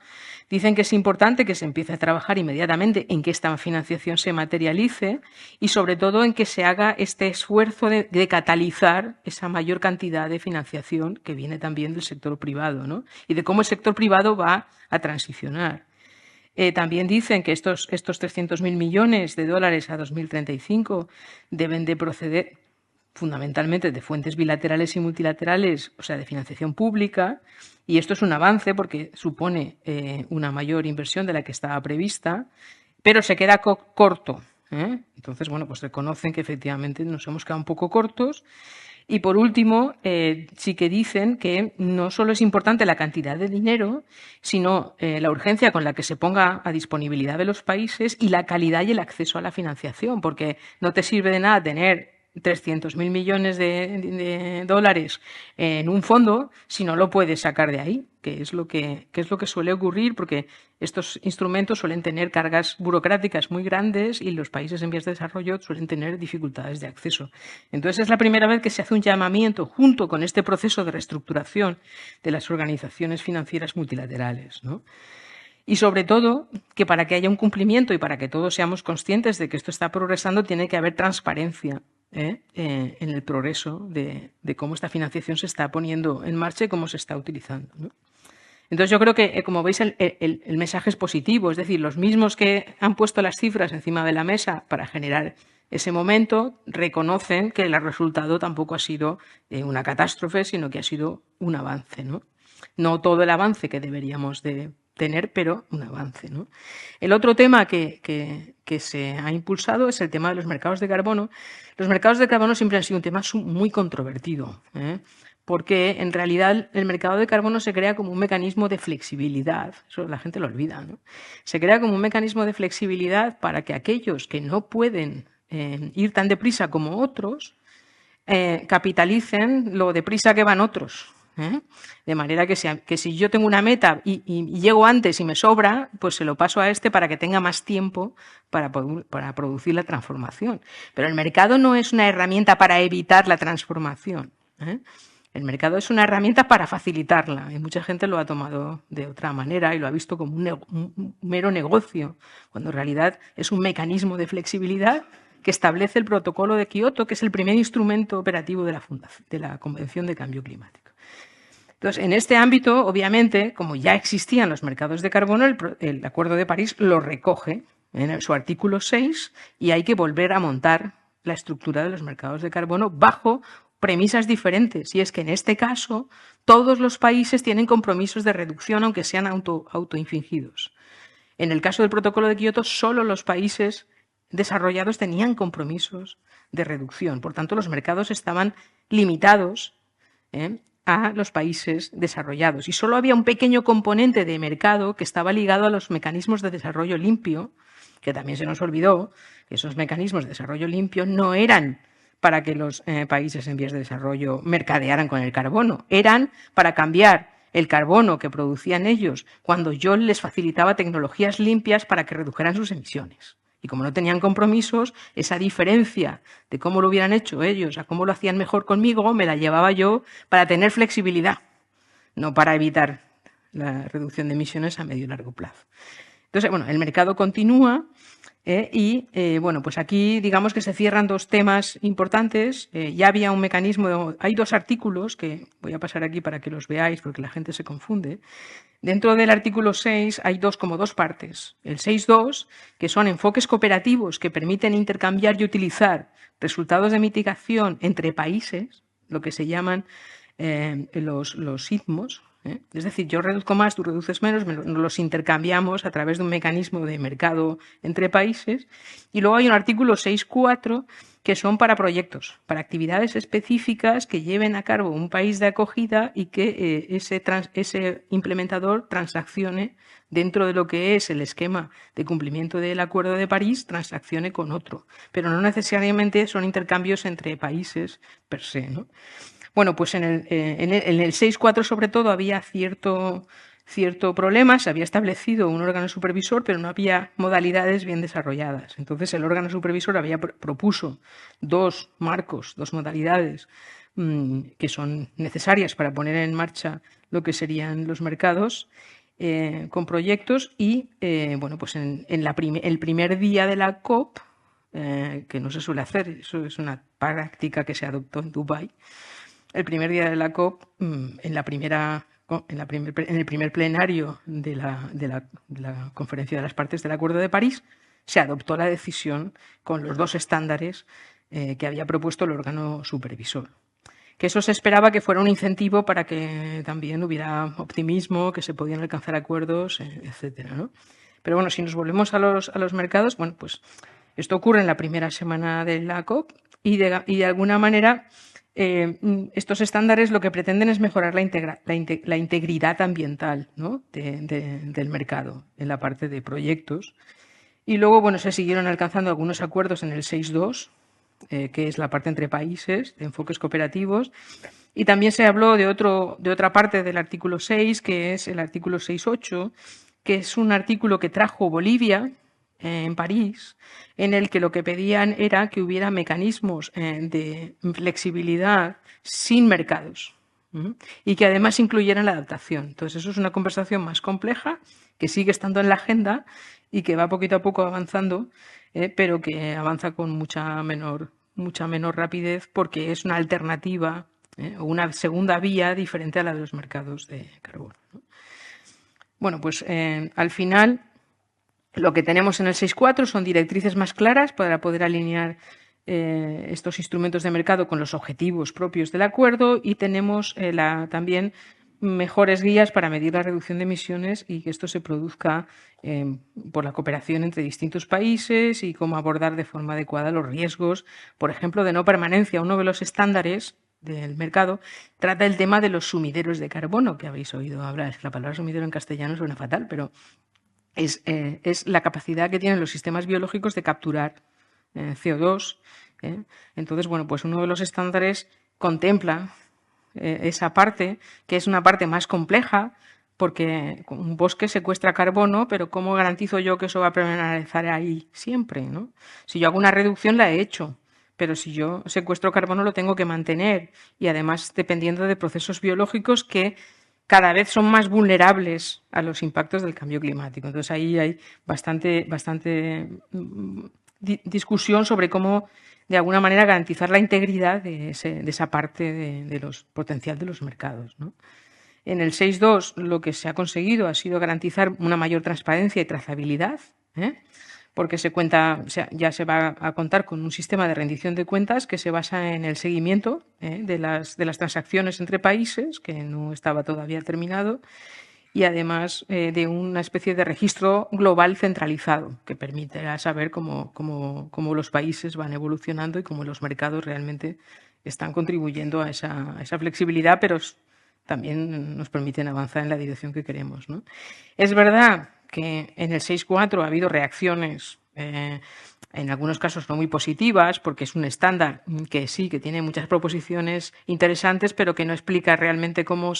Dicen que es importante que se empiece a trabajar inmediatamente en que esta financiación se materialice y sobre todo en que se haga este esfuerzo de catalizar esa mayor cantidad de financiación que viene también del sector privado, ¿no? Y de cómo el sector privado va a transicionar. También dicen que estos 300.000 millones de dólares a 2035 deben de proceder fundamentalmente de fuentes bilaterales y multilaterales, o sea, de financiación pública, y esto es un avance porque supone una mayor inversión de la que estaba prevista, pero se queda corto. Entonces, bueno, pues reconocen que efectivamente nos hemos quedado un poco cortos. Y por último, sí que dicen que no solo es importante la cantidad de dinero, sino la urgencia con la que se ponga a disponibilidad de los países y la calidad y el acceso a la financiación, porque no te sirve de nada tener 300.000 millones de dólares en un fondo si no lo puedes sacar de ahí, que es lo que suele ocurrir, porque estos instrumentos suelen tener cargas burocráticas muy grandes y los países en vías de desarrollo suelen tener dificultades de acceso. Entonces es la primera vez que se hace un llamamiento junto con este proceso de reestructuración de las organizaciones financieras multilaterales, ¿no? Y sobre todo, que para que haya un cumplimiento y para que todos seamos conscientes de que esto está progresando, tiene que haber transparencia en el progreso de cómo esta financiación se está poniendo en marcha y cómo se está utilizando, ¿no? Entonces yo creo que, como veis, el mensaje es positivo, es decir, los mismos que han puesto las cifras encima de la mesa para generar ese momento reconocen que el resultado tampoco ha sido una catástrofe, sino que ha sido un avance, ¿no? No todo el avance que deberíamos de tener, pero un avance, ¿no? El otro tema que se ha impulsado es el tema de los mercados de carbono. Los mercados de carbono siempre han sido un tema muy controvertido, porque en realidad el mercado de carbono se crea como un mecanismo de flexibilidad, eso la gente lo olvida, ¿no? Se crea como un mecanismo de flexibilidad para que aquellos que no pueden ir tan deprisa como otros capitalicen lo deprisa que van otros. De manera que si yo tengo una meta y llego antes y me sobra, pues se lo paso a este para que tenga más tiempo para producir la transformación. Pero el mercado no es una herramienta para evitar la transformación. El mercado es una herramienta para facilitarla y mucha gente lo ha tomado de otra manera y lo ha visto como un mero negocio, cuando en realidad es un mecanismo de flexibilidad que establece el protocolo de Kioto, que es el primer instrumento operativo de la Convención de Cambio Climático. Entonces, en este ámbito, obviamente, como ya existían los mercados de carbono, el Acuerdo de París lo recoge en su artículo 6 y hay que volver a montar la estructura de los mercados de carbono bajo premisas diferentes. Y es que en este caso todos los países tienen compromisos de reducción, aunque sean autoinfligidos. En el caso del protocolo de Kioto, solo los países desarrollados tenían compromisos de reducción. Por tanto, los mercados estaban limitados a los países desarrollados. Y solo había un pequeño componente de mercado que estaba ligado a los mecanismos de desarrollo limpio, que también se nos olvidó que esos mecanismos de desarrollo limpio no eran para que los países en vías de desarrollo mercadearan con el carbono, eran para cambiar el carbono que producían ellos cuando yo les facilitaba tecnologías limpias para que redujeran sus emisiones. Y como no tenían compromisos, esa diferencia de cómo lo hubieran hecho ellos a cómo lo hacían mejor conmigo, me la llevaba yo para tener flexibilidad, no para evitar la reducción de emisiones a medio y largo plazo. Entonces, bueno, el mercado continúa bueno, pues aquí digamos que se cierran dos temas importantes. Ya había un mecanismo, hay dos artículos que voy a pasar aquí para que los veáis porque la gente se confunde. Dentro del artículo 6 hay como dos partes. El 6.2, que son enfoques cooperativos que permiten intercambiar y utilizar resultados de mitigación entre países, lo que se llaman los ITMOS. Es decir, yo reduzco más, tú reduces menos, los intercambiamos a través de un mecanismo de mercado entre países. Y luego hay un artículo 6.4 que son para proyectos, para actividades específicas que lleven a cabo un país de acogida y que ese implementador transaccione dentro de lo que es el esquema de cumplimiento del Acuerdo de París, transaccione con otro. Pero no necesariamente son intercambios entre países per se, ¿no? Bueno, pues en el 6.4 sobre todo había cierto problema, se había establecido un órgano supervisor, pero no había modalidades bien desarrolladas. Entonces el órgano supervisor propuso dos marcos, dos modalidades que son necesarias para poner en marcha lo que serían los mercados con proyectos y, bueno, pues en el primer día de la COP, que no se suele hacer, eso es una práctica que se adoptó en Dubái, el primer día de la COP, en el primer plenario de la Conferencia de las Partes del Acuerdo de París, se adoptó la decisión con los dos estándares que había propuesto el órgano supervisor. Que eso se esperaba que fuera un incentivo para que también hubiera optimismo, que se podían alcanzar acuerdos, etcétera, ¿no? Pero bueno, si nos volvemos a los mercados, bueno, pues esto ocurre en la primera semana de la COP y de alguna manera estos estándares lo que pretenden es mejorar la integridad ambiental, ¿no? del mercado en la parte de proyectos. Y luego, bueno, se siguieron alcanzando algunos acuerdos en el 6.2, que es la parte entre países, de enfoques cooperativos. Y también se habló de otra parte del artículo 6, que es el artículo 6.8, que es un artículo que trajo Bolivia en París, en el que lo que pedían era que hubiera mecanismos de flexibilidad sin mercados y que además incluyeran la adaptación. Entonces, eso es una conversación más compleja que sigue estando en la agenda y que va poquito a poco avanzando, pero que avanza con mucha menor rapidez porque es una alternativa o una segunda vía diferente a la de los mercados de carbono, ¿no? Bueno, pues al final lo que tenemos en el 6.4 son directrices más claras para poder alinear estos instrumentos de mercado con los objetivos propios del acuerdo y tenemos también mejores guías para medir la reducción de emisiones y que esto se produzca por la cooperación entre distintos países y cómo abordar de forma adecuada los riesgos, por ejemplo, de no permanencia. Uno de los estándares del mercado trata el tema de los sumideros de carbono, que habéis oído hablar. La palabra sumidero en castellano suena fatal, pero es la capacidad que tienen los sistemas biológicos de capturar CO2. Entonces, bueno, pues uno de los estándares contempla esa parte, que es una parte más compleja, porque un bosque secuestra carbono, pero ¿cómo garantizo yo que eso va a permanecer ahí siempre, ¿no? Si yo hago una reducción, la he hecho, pero si yo secuestro carbono, lo tengo que mantener. Y además, dependiendo de procesos biológicos que cada vez son más vulnerables a los impactos del cambio climático. Entonces, ahí hay bastante discusión sobre cómo, de alguna manera, garantizar la integridad de esa parte de los potencial de los mercados, ¿no? En el 6.2 lo que se ha conseguido ha sido garantizar una mayor transparencia y trazabilidad, porque ya se va a contar con un sistema de rendición de cuentas que se basa en el seguimiento de las transacciones entre países, que no estaba todavía terminado, y además de una especie de registro global centralizado que permitirá saber cómo los países van evolucionando y cómo los mercados realmente están contribuyendo a esa flexibilidad, pero también nos permiten avanzar en la dirección que queremos, ¿no? Es verdad que en el 6.4 ha habido reacciones, en algunos casos no muy positivas, porque es un estándar que sí, que tiene muchas proposiciones interesantes, pero que no explica realmente cómo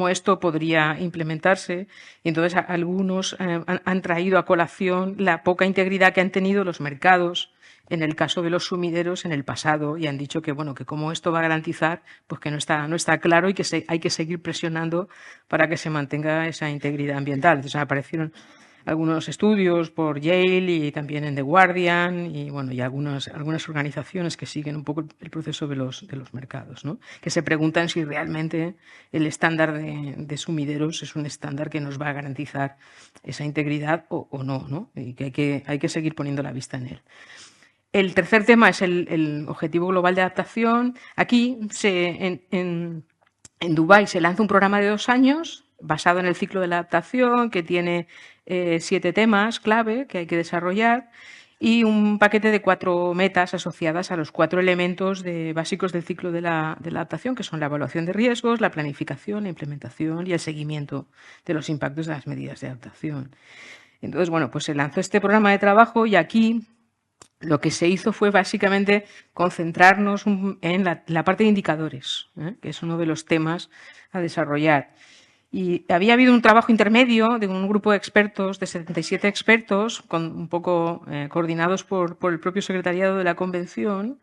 esto podría implementarse. Y entonces algunos han traído a colación la poca integridad que han tenido los mercados en el caso de los sumideros en el pasado y han dicho que, bueno, que cómo esto va a garantizar, pues que no está claro y que hay que seguir presionando para que se mantenga esa integridad ambiental. Entonces aparecieron algunos estudios por Yale y también en The Guardian y, bueno, y algunas organizaciones que siguen un poco el proceso de los mercados, ¿no? Que se preguntan si realmente el estándar de sumideros es un estándar que nos va a garantizar esa integridad o no, ¿no? Y que hay que seguir poniendo la vista en él. El tercer tema es el Objetivo Global de Adaptación. Aquí, en Dubái, se lanza un programa de 2 años basado en el ciclo de la adaptación, que tiene 7 temas clave que hay que desarrollar y un paquete de 4 metas asociadas a los 4 elementos básicos del ciclo de la adaptación, que son la evaluación de riesgos, la planificación, la implementación y el seguimiento de los impactos de las medidas de adaptación. Entonces, bueno, pues se lanzó este programa de trabajo y aquí lo que se hizo fue básicamente concentrarnos en la parte de indicadores, que es uno de los temas a desarrollar. Y había habido un trabajo intermedio de un grupo de expertos, de 77 expertos, un poco coordinados por el propio secretariado de la Convención,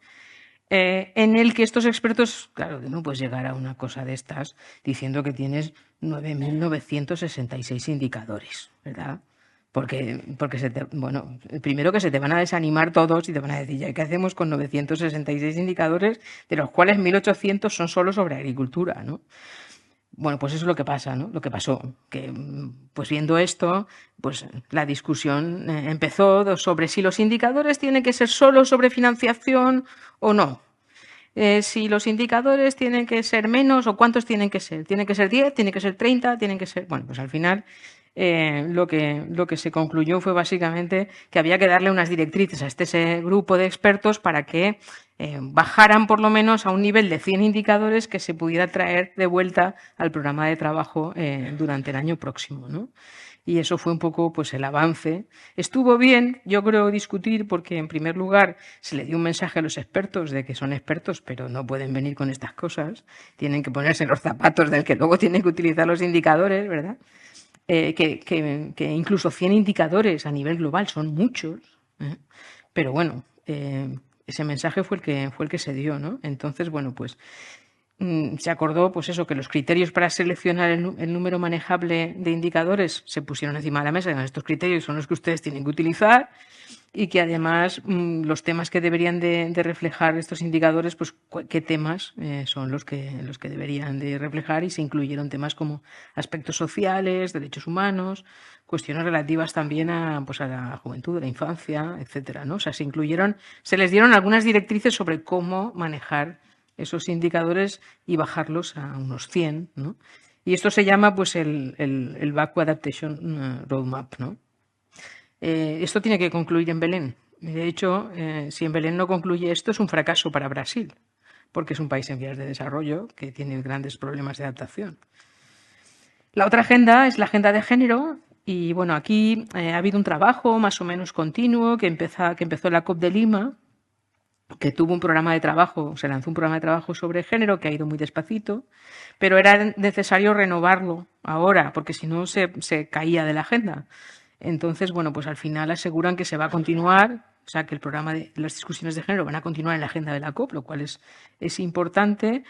en el que estos expertos, claro, no puedes llegar a una cosa de estas diciendo que tienes 9.966 indicadores, ¿verdad? Porque bueno, primero que se te van a desanimar todos y te van a decir, ¿ya qué hacemos con 966 indicadores, de los cuales 1.800 son solo sobre agricultura, ¿no? Bueno, pues eso es lo que pasa, ¿no? Lo que pasó, que pues viendo esto, pues la discusión empezó sobre si los indicadores tienen que ser solo sobre financiación o no. Si los indicadores tienen que ser menos o cuántos tienen que ser. ¿Tienen que ser 10? ¿Tienen que ser 30? ¿Tienen que ser...? Bueno, pues al final lo que se concluyó fue básicamente que había que darle unas directrices a ese grupo de expertos para que bajaran por lo menos a un nivel de 100 indicadores que se pudiera traer de vuelta al programa de trabajo durante el año próximo, ¿no? Y eso fue un poco pues el avance. Estuvo bien, yo creo, discutir porque, en primer lugar, se le dio un mensaje a los expertos de que son expertos, pero no pueden venir con estas cosas. Tienen que ponerse los zapatos del que luego tienen que utilizar los indicadores, ¿verdad? Que incluso 100 indicadores a nivel global son muchos, ¿eh? Pero bueno, ese mensaje fue el que se dio, ¿no? Entonces, bueno, pues se acordó pues eso, que los criterios para seleccionar el número manejable de indicadores se pusieron encima de la mesa. Estos criterios son los que ustedes tienen que utilizar y que además los temas que deberían de reflejar estos indicadores, pues qué temas son los que deberían de reflejar, y se incluyeron temas como aspectos sociales, derechos humanos, cuestiones relativas también a la juventud, a la infancia, etcétera, ¿no? O sea, se les dieron algunas directrices sobre cómo manejar esos indicadores y bajarlos a unos 100, ¿no? Y esto se llama pues el Backward Adaptation Roadmap, ¿no? Esto tiene que concluir en Belén. De hecho, si en Belén no concluye esto, es un fracaso para Brasil, porque es un país en vías de desarrollo que tiene grandes problemas de adaptación. La otra agenda es la agenda de género. Y bueno, aquí ha habido un trabajo más o menos continuo que empezó en la COP de Lima, que tuvo un programa de trabajo, se lanzó un programa de trabajo sobre género que ha ido muy despacito, pero era necesario renovarlo ahora, porque si no se caía de la agenda. Entonces, bueno, pues al final aseguran que se va a continuar, o sea, que el programa de las discusiones de género van a continuar en la agenda de la COP, lo cual es importante,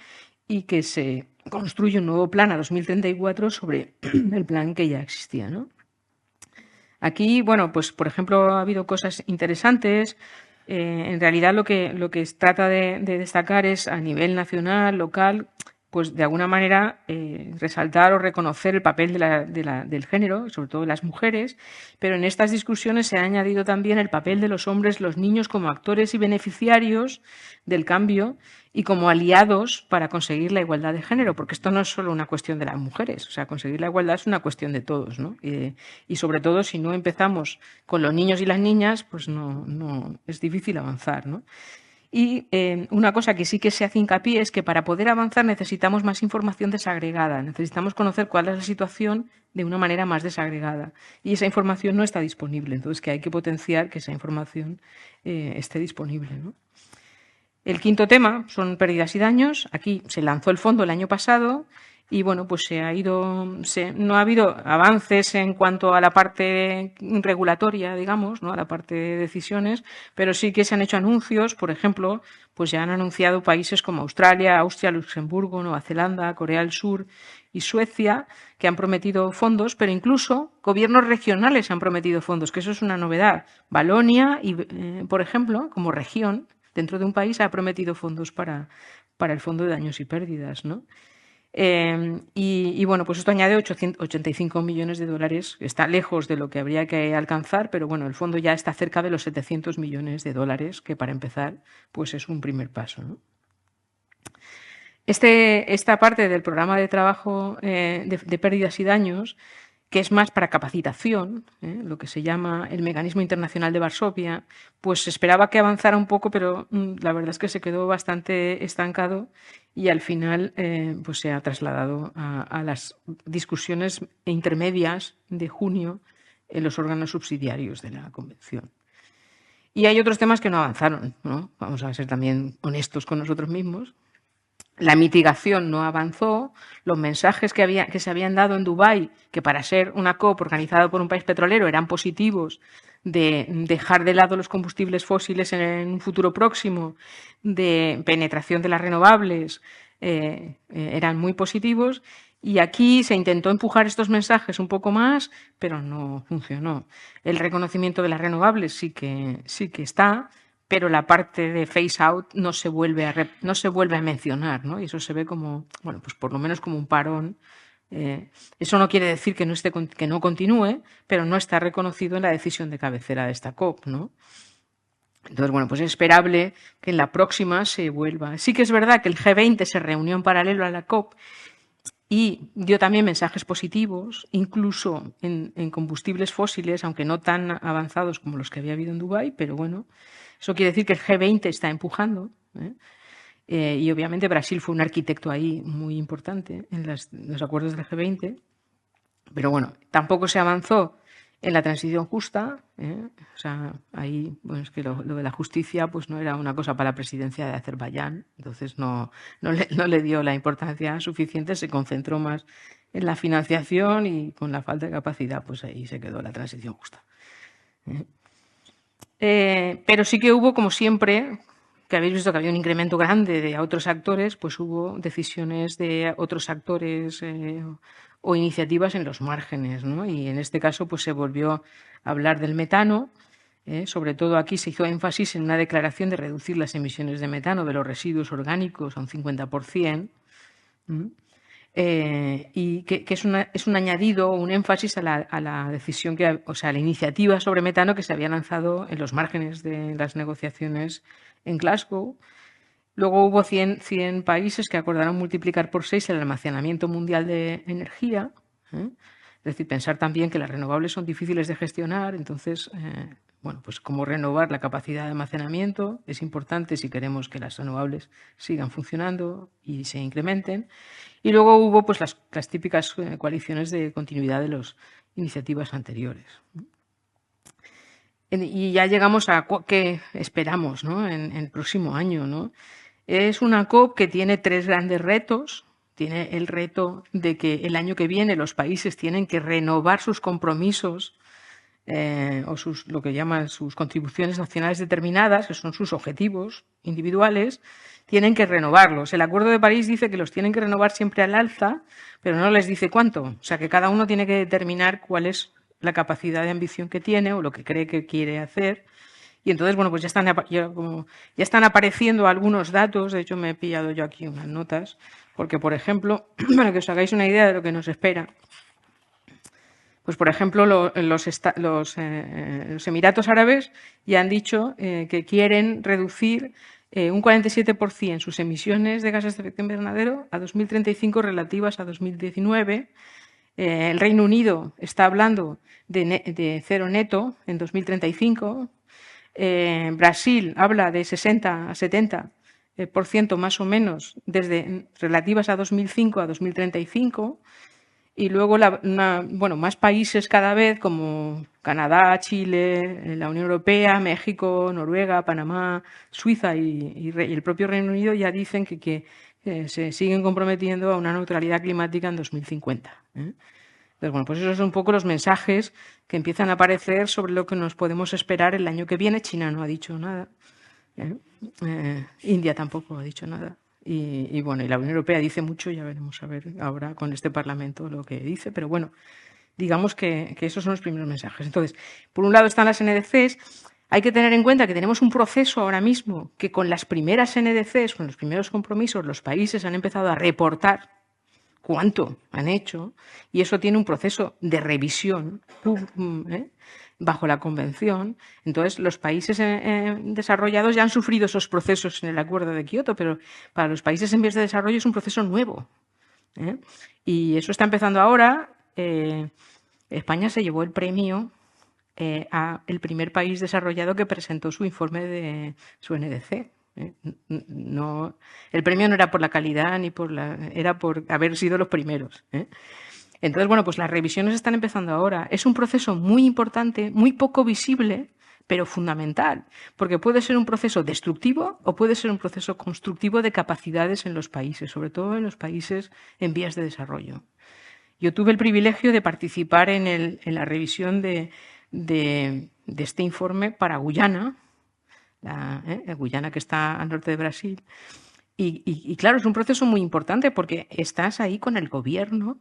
y que se construye un nuevo plan a 2034 sobre el plan que ya existía, ¿no? Aquí, bueno, pues por ejemplo ha habido cosas interesantes. En realidad lo que trata de destacar es a nivel nacional, local, pues de alguna manera resaltar o reconocer el papel del género, sobre todo de las mujeres, pero en estas discusiones se ha añadido también el papel de los hombres, los niños, como actores y beneficiarios del cambio y como aliados para conseguir la igualdad de género, porque esto no es solo una cuestión de las mujeres, o sea, conseguir la igualdad es una cuestión de todos, ¿no? Y sobre todo si no empezamos con los niños y las niñas, pues no es difícil avanzar, ¿no? Y una cosa que sí que se hace hincapié es que para poder avanzar necesitamos más información desagregada, necesitamos conocer cuál es la situación de una manera más desagregada, y esa información no está disponible, entonces que hay que potenciar que esa información esté disponible, ¿no? El quinto tema son pérdidas y daños. Aquí se lanzó el fondo el año pasado y bueno, pues no ha habido avances en cuanto a la parte regulatoria, digamos, ¿no? A la parte de decisiones, pero sí que se han hecho anuncios. Por ejemplo, pues ya han anunciado países como Australia, Austria, Luxemburgo, Nueva Zelanda, Corea del Sur y Suecia, que han prometido fondos, pero incluso gobiernos regionales han prometido fondos, que eso es una novedad. Valonia, por ejemplo, como región dentro de un país, ha prometido fondos para el fondo de daños y pérdidas, ¿no? Y bueno, pues esto añade 85 millones de dólares. Está lejos de lo que habría que alcanzar, pero bueno, el fondo ya está cerca de los 700 millones de dólares, que para empezar, pues es un primer paso, ¿no? Esta parte del programa de trabajo de pérdidas y daños, que es más para capacitación, lo que se llama el Mecanismo Internacional de Varsovia, pues se esperaba que avanzara un poco, pero la verdad es que se quedó bastante estancado y al final pues se ha trasladado a las discusiones intermedias de junio en los órganos subsidiarios de la Convención. Y hay otros temas que no avanzaron, ¿no? Vamos a ser también honestos con nosotros mismos. La mitigación no avanzó, los mensajes que se habían dado en Dubái, que para ser una COP organizada por un país petrolero eran positivos, de dejar de lado los combustibles fósiles en un futuro próximo, de penetración de las renovables, eran muy positivos. Y aquí se intentó empujar estos mensajes un poco más, pero no funcionó. El reconocimiento de las renovables sí que está, pero la parte de phase out no se vuelve a mencionar, ¿no? Y eso se ve como, bueno, pues por lo menos como un parón. Eso no quiere decir que no continúe, pero no está reconocido en la decisión de cabecera de esta COP, ¿no? Entonces, bueno, pues es esperable que en la próxima se vuelva. Sí que es verdad que el G20 se reunió en paralelo a la COP y dio también mensajes positivos, incluso en combustibles fósiles, aunque no tan avanzados como los que había habido en Dubái, pero bueno, eso quiere decir que el G20 está empujando, y obviamente Brasil fue un arquitecto ahí muy importante en los acuerdos del G20, pero bueno, tampoco se avanzó en la transición justa, o sea, ahí, bueno, es que lo de la justicia pues no era una cosa para la presidencia de Azerbaiyán, entonces no le dio la importancia suficiente, se concentró más en la financiación y con la falta de capacidad, pues ahí se quedó la transición justa. Pero sí que hubo, como siempre, que habéis visto que había un incremento grande de otros actores, pues hubo decisiones de otros actores o iniciativas en los márgenes, ¿no? Y en este caso pues se volvió a hablar del metano. Sobre todo aquí se hizo énfasis en una declaración de reducir las emisiones de metano de los residuos orgánicos a un 50%. Y que es un añadido, un énfasis a la decisión, o sea, la iniciativa sobre metano que se había lanzado en los márgenes de las negociaciones en Glasgow. Luego hubo 100 países que acordaron multiplicar por 6 el almacenamiento mundial de energía. Es decir, pensar también que las renovables son difíciles de gestionar, entonces, bueno, pues cómo renovar la capacidad de almacenamiento es importante si queremos que las renovables sigan funcionando y se incrementen. Y luego hubo pues las típicas coaliciones de continuidad de las iniciativas anteriores. Y ya llegamos a qué esperamos, ¿no? en el próximo año, ¿no? Es una COP que tiene 3 grandes retos. Tiene el reto de que el año que viene los países tienen que renovar sus compromisos o lo que llaman sus contribuciones nacionales determinadas, que son sus objetivos individuales, tienen que renovarlos. El Acuerdo de París dice que los tienen que renovar siempre al alza, pero no les dice cuánto. O sea, que cada uno tiene que determinar cuál es la capacidad de ambición que tiene o lo que cree que quiere hacer. Y entonces, bueno, pues ya están apareciendo algunos datos. De hecho, me he pillado yo aquí unas notas, porque, por ejemplo, para que os hagáis una idea de lo que nos espera, pues, por ejemplo, los Emiratos Árabes ya han dicho que quieren reducir un 47% sus emisiones de gases de efecto invernadero a 2035 relativas a 2019. El Reino Unido está hablando de cero neto en 2035. Brasil habla de 60 a 70% más o menos relativas a 2005 a 2035. Y luego, más países cada vez, como Canadá, Chile, la Unión Europea, México, Noruega, Panamá, Suiza y el propio Reino Unido ya dicen que se siguen comprometiendo a una neutralidad climática en 2050. Entonces, bueno, pues esos son un poco los mensajes que empiezan a aparecer sobre lo que nos podemos esperar el año que viene. China no ha dicho nada. India tampoco ha dicho nada. Y bueno, y la Unión Europea dice mucho, ya veremos a ver ahora con este Parlamento lo que dice, pero bueno, digamos que esos son los primeros mensajes. Entonces, por un lado están las NDCs. Hay que tener en cuenta que tenemos un proceso ahora mismo que con las primeras NDCs, con los primeros compromisos, los países han empezado a reportar cuánto han hecho, y eso tiene un proceso de revisión bajo la Convención. Entonces, los países desarrollados ya han sufrido esos procesos en el Acuerdo de Kioto, pero para los países en vías de desarrollo es un proceso nuevo. Y eso está empezando ahora. España se llevó el premio a el primer país desarrollado que presentó su informe de su NDC. No, el premio no era por la calidad ni era por haber sido los primeros. Entonces, bueno, pues las revisiones están empezando ahora. Es un proceso muy importante, muy poco visible, pero fundamental, porque puede ser un proceso destructivo o puede ser un proceso constructivo de capacidades en los países, sobre todo en los países en vías de desarrollo. Yo tuve el privilegio de participar en la revisión de este informe para Guyana, Guyana que está al norte de Brasil, y claro, es un proceso muy importante porque estás ahí con el gobierno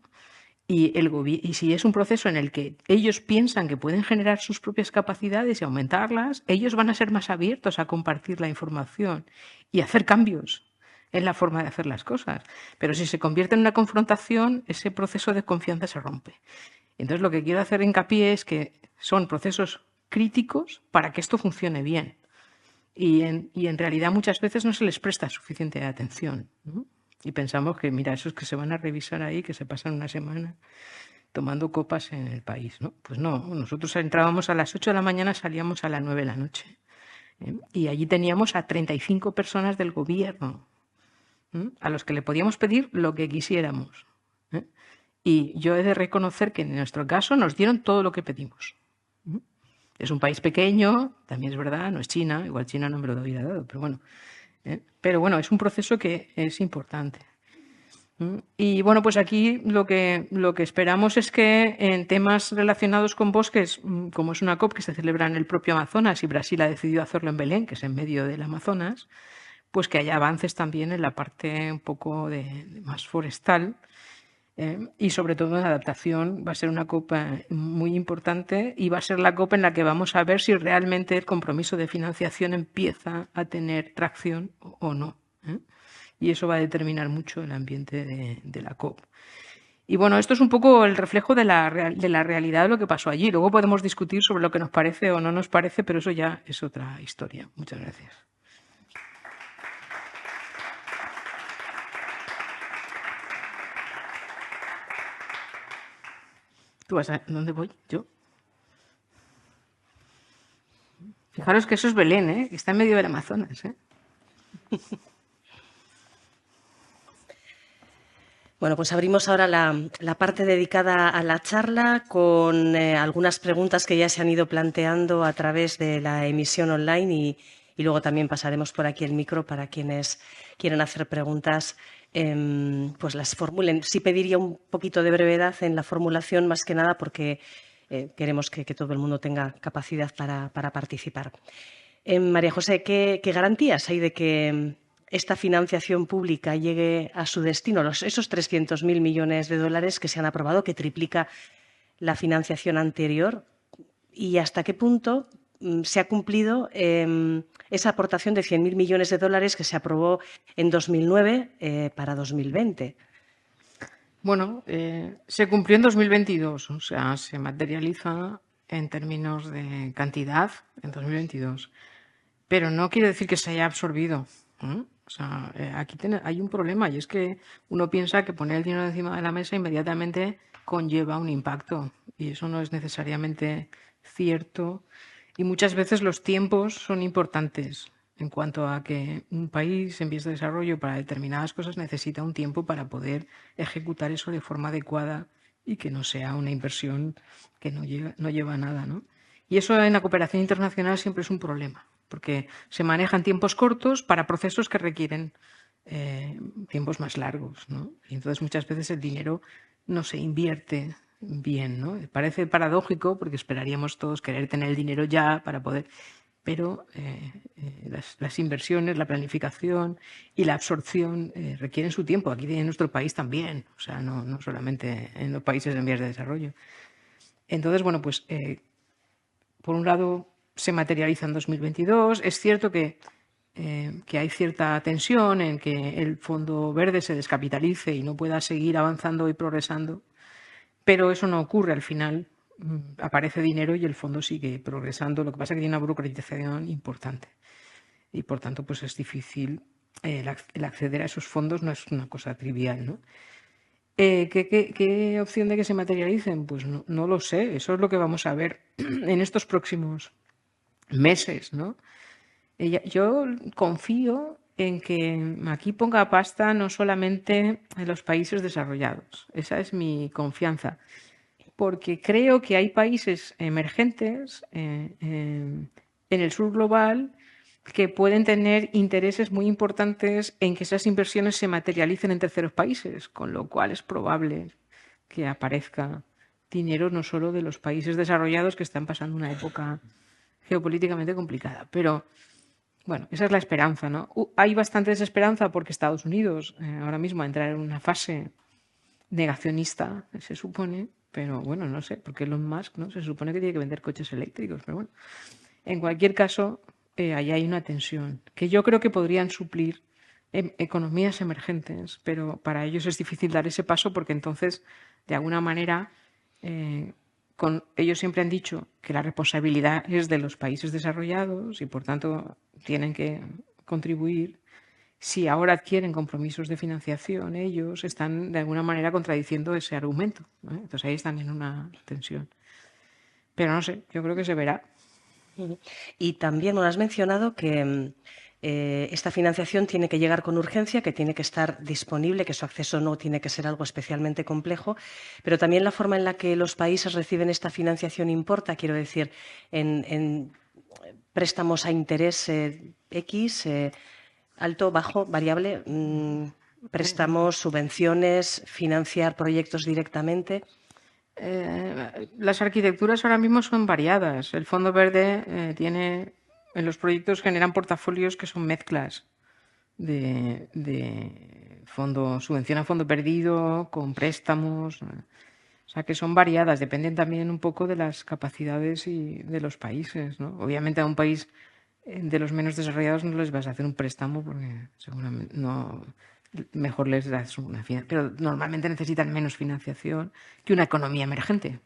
y si es un proceso en el que ellos piensan que pueden generar sus propias capacidades y aumentarlas, ellos van a ser más abiertos a compartir la información y hacer cambios en la forma de hacer las cosas. Pero si se convierte en una confrontación, ese proceso de confianza se rompe. Entonces, lo que quiero hacer hincapié es que son procesos críticos para que esto funcione bien. Y en realidad muchas veces no se les presta suficiente atención, ¿no? Y pensamos que, mira, esos que se van a revisar ahí, que se pasan una semana tomando copas en el país, ¿no? Pues no, nosotros entrábamos a las 8 de la mañana, salíamos a las 9 de la noche. Y allí teníamos a 35 personas del gobierno, a los que le podíamos pedir lo que quisiéramos. Y yo he de reconocer que en nuestro caso nos dieron todo lo que pedimos. Es un país pequeño, también es verdad, no es China, igual China no me lo hubiera dado, pero bueno. Pero bueno, es un proceso que es importante. Y bueno, pues aquí lo que esperamos es que en temas relacionados con bosques, como es una COP que se celebra en el propio Amazonas y Brasil ha decidido hacerlo en Belén, que es en medio del Amazonas, pues que haya avances también en la parte un poco de más forestal. Y sobre todo en adaptación va a ser una COP muy importante y va a ser la COP en la que vamos a ver si realmente el compromiso de financiación empieza a tener tracción o no. Y eso va a determinar mucho el ambiente de la COP. Y bueno, esto es un poco el reflejo de la realidad de lo que pasó allí. Luego podemos discutir sobre lo que nos parece o no nos parece, pero eso ya es otra historia. Muchas gracias. ¿Tú vas a dónde voy? ¿Yo? Fijaros que eso es Belén, que está en medio del Amazonas. Bueno, pues abrimos ahora la parte dedicada a la charla con algunas preguntas que ya se han ido planteando a través de la emisión online y luego también pasaremos por aquí el micro para quienes quieran hacer preguntas, pues las formulen. Sí pediría un poquito de brevedad en la formulación, más que nada porque queremos que todo el mundo tenga capacidad para participar. María José, ¿qué garantías hay de que esta financiación pública llegue a su destino, esos 300.000 millones de dólares que se han aprobado, que triplica la financiación anterior? ¿Y hasta qué punto se ha cumplido esa aportación de 100.000 millones de dólares que se aprobó en 2009 para 2020? Bueno, se cumplió en 2022, o sea, se materializa en términos de cantidad en 2022, pero no quiere decir que se haya absorbido. O sea, aquí hay un problema y es que uno piensa que poner el dinero encima de la mesa inmediatamente conlleva un impacto y eso no es necesariamente cierto y muchas veces los tiempos son importantes en cuanto a que un país en vías de desarrollo para determinadas cosas necesita un tiempo para poder ejecutar eso de forma adecuada y que no sea una inversión que no lleva a nada, ¿no? Y eso en la cooperación internacional siempre es un problema, porque se manejan tiempos cortos para procesos que requieren tiempos más largos, ¿no? Y entonces muchas veces el dinero no se invierte bien, ¿no? Parece paradójico porque esperaríamos todos querer tener el dinero ya para poder, pero las inversiones, la planificación y la absorción requieren su tiempo. Aquí en nuestro país también, o sea, no solamente en los países en vías de desarrollo. Entonces, bueno, pues por un lado se materializa en 2022. Es cierto que hay cierta tensión en que el Fondo Verde se descapitalice y no pueda seguir avanzando y progresando, pero eso no ocurre al final. Aparece dinero y el fondo sigue progresando. Lo que pasa es que tiene una burocratización importante y por tanto pues es difícil el acceder a esos fondos, no es una cosa trivial, ¿no? ¿Qué opción de que se materialicen? Pues no lo sé. Eso es lo que vamos a ver en estos próximos meses, ¿no? Yo confío en que aquí ponga pasta no solamente en los países desarrollados. Esa es mi confianza. Porque creo que hay países emergentes en el sur global que pueden tener intereses muy importantes en que esas inversiones se materialicen en terceros países, con lo cual es probable que aparezca dinero no solo de los países desarrollados que están pasando una época geopolíticamente complicada. Pero bueno, esa es la esperanza, ¿no? Hay bastante desesperanza porque Estados Unidos ahora mismo entra en una fase negacionista, se supone, pero bueno, no sé, porque Elon Musk, ¿no? Se supone que tiene que vender coches eléctricos, pero bueno. En cualquier caso, ahí hay una tensión que yo creo que podrían suplir economías emergentes, pero para ellos es difícil dar ese paso porque entonces, de alguna manera, ellos siempre han dicho que la responsabilidad es de los países desarrollados y, por tanto, tienen que contribuir. Si ahora adquieren compromisos de financiación, ellos están de alguna manera contradiciendo ese argumento, ¿no? Entonces ahí están en una tensión. Pero no sé, yo creo que se verá. Y también nos has mencionado que esta financiación tiene que llegar con urgencia, que tiene que estar disponible, que su acceso no tiene que ser algo especialmente complejo, pero también la forma en la que los países reciben esta financiación importa, quiero decir, en préstamos a interés X, alto, bajo, variable, préstamos, subvenciones, financiar proyectos directamente. Las arquitecturas ahora mismo son variadas. El Fondo Verde tiene, en los proyectos generan portafolios que son mezclas de subvención a fondo perdido, con préstamos. O sea que son variadas, dependen también un poco de las capacidades y de los países, ¿no? Obviamente a un país de los menos desarrollados no les vas a hacer un préstamo porque seguramente no, mejor les das una financiación, pero normalmente necesitan menos financiación que una economía emergente,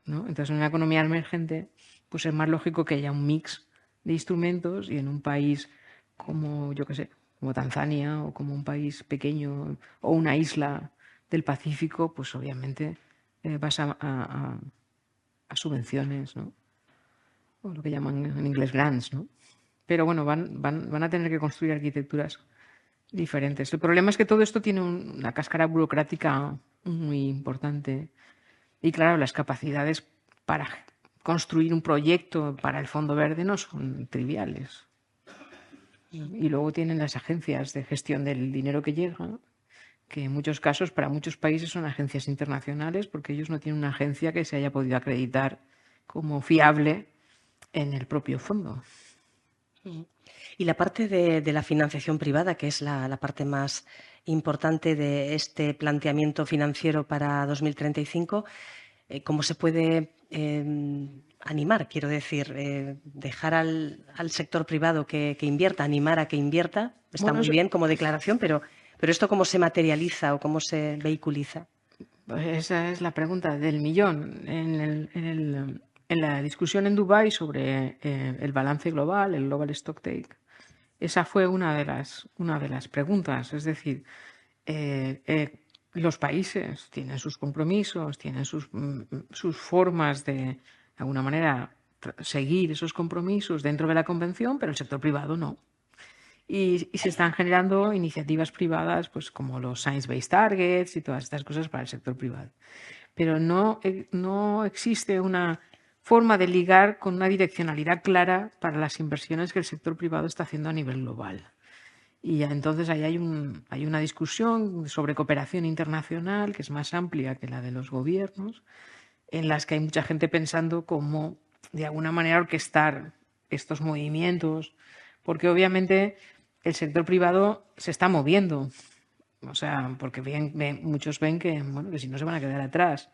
¿no? Entonces en una economía emergente pues es más lógico que haya un mix de instrumentos y en un país como, yo qué sé, como Tanzania o como un país pequeño o una isla del Pacífico, pues obviamente vas a subvenciones, ¿no? O lo que llaman en inglés grants, ¿no? Pero bueno, van a tener que construir arquitecturas diferentes. El problema es que todo esto tiene una cáscara burocrática muy importante y claro, las capacidades para construir un proyecto para el Fondo Verde no son triviales. Y luego tienen las agencias de gestión del dinero que llega, que en muchos casos, para muchos países, son agencias internacionales porque ellos no tienen una agencia que se haya podido acreditar como fiable en el propio fondo. Y la parte de la financiación privada, que es la parte más importante de este planteamiento financiero para 2035, ¿cómo se puede animar? Quiero decir, dejar al sector privado que invierta, animar a que invierta, está Bueno, muy bien como declaración, pero ¿esto cómo se materializa o cómo se vehiculiza? pues esa es la pregunta del millón. En la discusión en Dubái sobre el balance global, el Global Stocktake, esa fue una de las preguntas. Es decir, los países tienen sus compromisos, tienen sus formas de alguna manera, seguir esos compromisos dentro de la convención, pero el sector privado no. Y se están generando iniciativas privadas, pues como los Science-Based Targets y todas estas cosas para el sector privado. Pero no existe una forma de ligar con una direccionalidad clara para las inversiones que el sector privado está haciendo a nivel global. Y entonces ahí hay una discusión sobre cooperación internacional que es más amplia que la de los gobiernos, en las que hay mucha gente pensando cómo de alguna manera orquestar estos movimientos, porque obviamente el sector privado se está moviendo, o sea, porque muchos ven que, bueno, que si no se van a quedar atrás,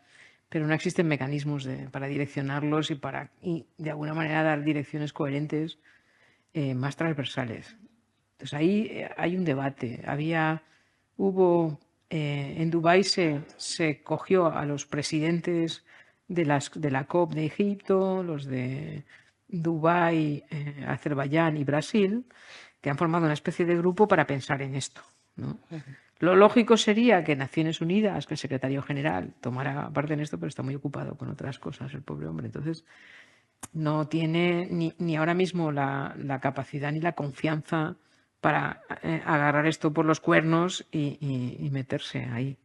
pero no existen mecanismos para direccionarlos y de alguna manera dar direcciones coherentes más transversales. Entonces ahí hay un debate. En Dubái se cogió a los presidentes de la COP de Egipto, los de Dubái, Azerbaiyán y Brasil, que han formado una especie de grupo para pensar en esto, ¿no? Lo lógico sería que Naciones Unidas, que el secretario general tomara parte en esto, pero está muy ocupado con otras cosas, el pobre hombre. Entonces, no tiene ni ahora mismo la capacidad ni la confianza para agarrar esto por los cuernos y meterse ahí.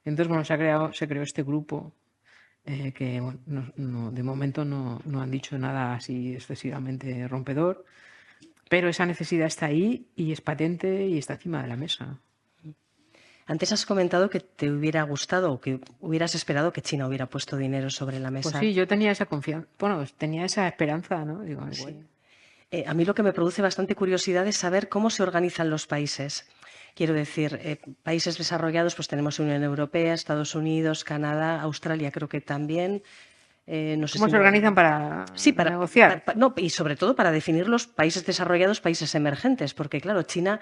Entonces, bueno, se creó este grupo que bueno, de momento no han dicho nada así excesivamente rompedor, pero esa necesidad está ahí y es patente y está encima de la mesa. Antes has comentado que te hubiera gustado o que hubieras esperado que China hubiera puesto dinero sobre la Pues mesa. sí, yo tenía esa confianza, bueno, tenía esa esperanza, ¿no? Digo, Sí. bueno. A mí lo que me produce bastante curiosidad es saber cómo se organizan los países. Quiero decir, países desarrollados, pues tenemos Unión Europea, Estados Unidos, Canadá, Australia, creo que también. No sé ¿Cómo si se organizan para sí, negociar? no, y sobre todo para definir los países desarrollados, países emergentes, porque claro, China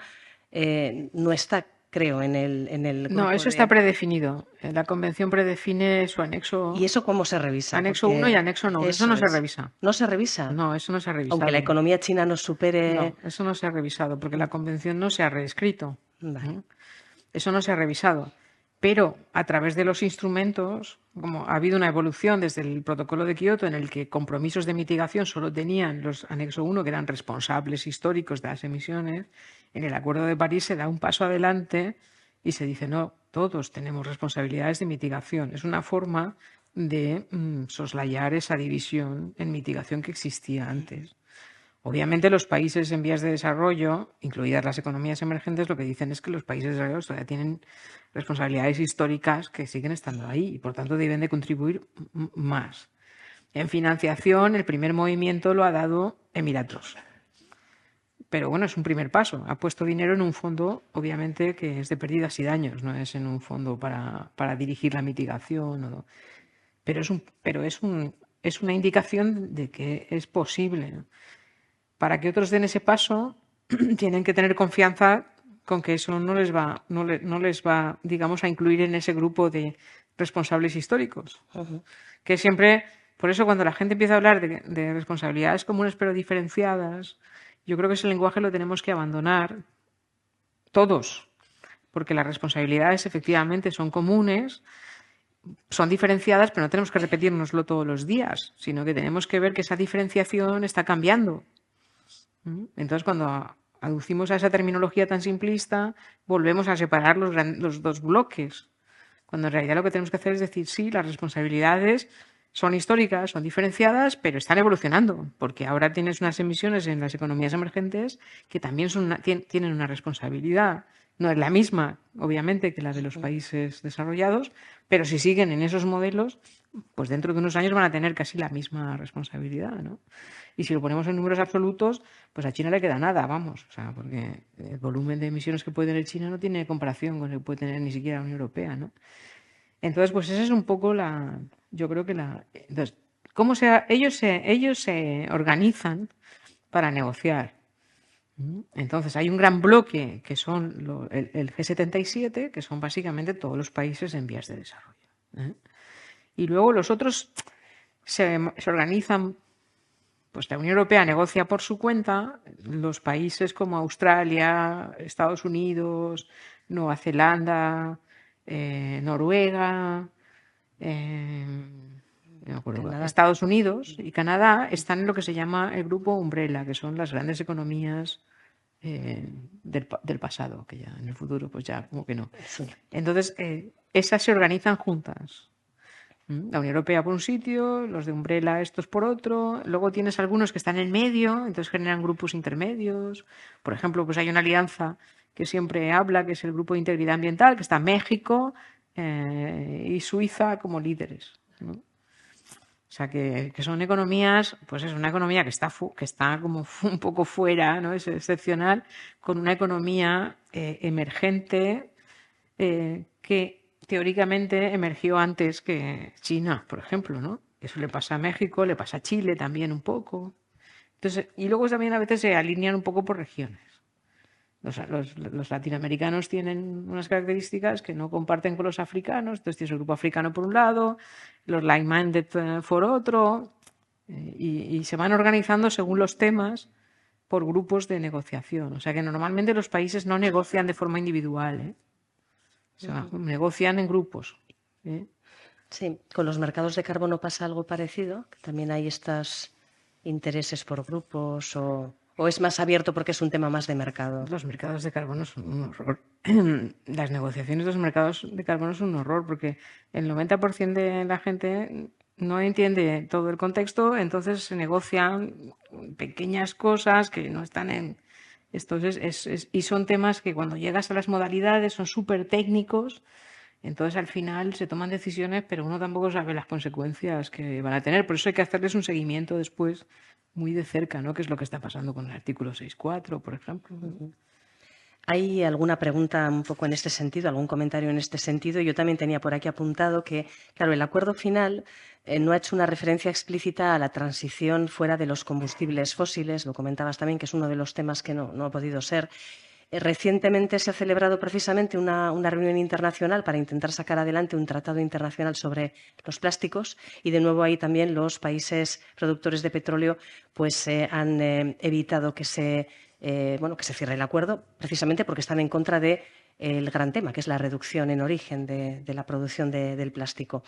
no está, creo, en el No, grupo eso está predefinido. La convención predefine su anexo, ¿Y eso cómo se revisa? anexo 1 y Porque anexo no. Eso eso no se es. revisa. ¿No se revisa? No, eso no se ha Aunque la revisado. economía china nos supere. No, eso no se ha revisado porque la convención no se ha reescrito. Vale. Eso no se ha revisado. Pero a través de los instrumentos, como ha habido una evolución desde el protocolo de Kioto en el que compromisos de mitigación solo tenían los anexo 1, que eran responsables históricos de las emisiones, en el Acuerdo de París se da un paso adelante y se dice, no, todos tenemos responsabilidades de mitigación. Es una forma de soslayar esa división en mitigación que existía antes. Obviamente los países en vías de desarrollo, incluidas las economías emergentes, lo que dicen es que los países desarrollados todavía tienen responsabilidades históricas que siguen estando ahí y por tanto deben de contribuir más. En financiación, el primer movimiento lo ha dado Emiratos. Pero bueno, es un primer paso. Ha puesto dinero en un fondo, obviamente, que es de pérdidas y daños, no es en un fondo para dirigir la mitigación. Pero es una indicación de que es posible. Para que otros den ese paso, tienen que tener confianza con que eso no les va, digamos, a incluir en ese grupo de responsables históricos. Que siempre, por eso cuando la gente empieza a hablar de responsabilidades comunes pero diferenciadas, yo creo que ese lenguaje lo tenemos que abandonar todos, porque las responsabilidades efectivamente son comunes, son diferenciadas, pero no tenemos que repetirnoslo todos los días, sino que tenemos que ver que esa diferenciación está cambiando. Entonces, cuando aducimos a esa terminología tan simplista, volvemos a separar los dos bloques, cuando en realidad lo que tenemos que hacer es decir, sí, las responsabilidades son históricas, son diferenciadas, pero están evolucionando, porque ahora tienes unas emisiones en las economías emergentes que también tienen una responsabilidad. No es la misma, obviamente, que la de los países desarrollados, pero si siguen en esos modelos, pues dentro de unos años van a tener casi la misma responsabilidad, ¿no? Y si lo ponemos en números absolutos, pues a China le queda nada, vamos, o sea, porque el volumen de emisiones que puede tener China no tiene comparación con el que puede tener ni siquiera la Unión Europea, ¿no? Entonces, pues esa es un poco yo creo que entonces, ellos se organizan para negociar. Entonces, hay un gran bloque que son el G77, que son básicamente todos los países en vías de desarrollo. Y luego los otros se organizan, pues la Unión Europea negocia por su cuenta, los países como Australia, Estados Unidos, Nueva Zelanda, Noruega, no me acuerdo, Estados Unidos y Canadá están en lo que se llama el grupo Umbrella, que son las grandes economías del pasado, que ya en el futuro pues ya como que no. Entonces, esas se organizan juntas. La Unión Europea por un sitio, los de Umbrella estos por otro, luego tienes algunos que están en medio, entonces generan grupos intermedios. Por ejemplo, pues hay una alianza que siempre habla, que es el Grupo de Integridad Ambiental, que está México y Suiza como líderes, ¿no? O sea, que son economías, pues es una economía que está como un poco fuera, ¿no? Es excepcional, con una economía emergente que teóricamente emergió antes que China, por ejemplo, ¿no? Eso le pasa a México, le pasa a Chile también un poco. Entonces, y luego también a veces se alinean un poco por regiones. Los latinoamericanos tienen unas características que no comparten con los africanos, entonces tienes el grupo africano por un lado, los like-minded por otro, y se van organizando según los temas por grupos de negociación. O sea que normalmente los países no negocian de forma individual, ¿eh? O sea, negocian en grupos. Sí, con los mercados de carbono pasa algo parecido, que también hay estos intereses por grupos o es más abierto porque es un tema más de mercado. Los mercados de carbono son un horror. Las negociaciones de los mercados de carbono son un horror porque el 90% de la gente no entiende todo el contexto, entonces se negocian pequeñas cosas que no están en... y son temas que cuando llegas a las modalidades son súper técnicos, entonces al final se toman decisiones, pero uno tampoco sabe las consecuencias que van a tener. Por eso hay que hacerles un seguimiento después muy de cerca, ¿no? Que es lo que está pasando con el artículo 6.4, por ejemplo. ¿Hay alguna pregunta un poco en este sentido, algún comentario en este sentido? Yo también tenía por aquí apuntado que, claro, el acuerdo final no ha hecho una referencia explícita a la transición fuera de los combustibles fósiles. Lo comentabas también, que es uno de los temas que no ha podido ser. Recientemente se ha celebrado precisamente una reunión internacional para intentar sacar adelante un tratado internacional sobre los plásticos y, de nuevo, ahí también los países productores de petróleo pues, han evitado que se cierre el acuerdo, precisamente porque están en contra del gran tema, que es la reducción en origen de la producción del plástico.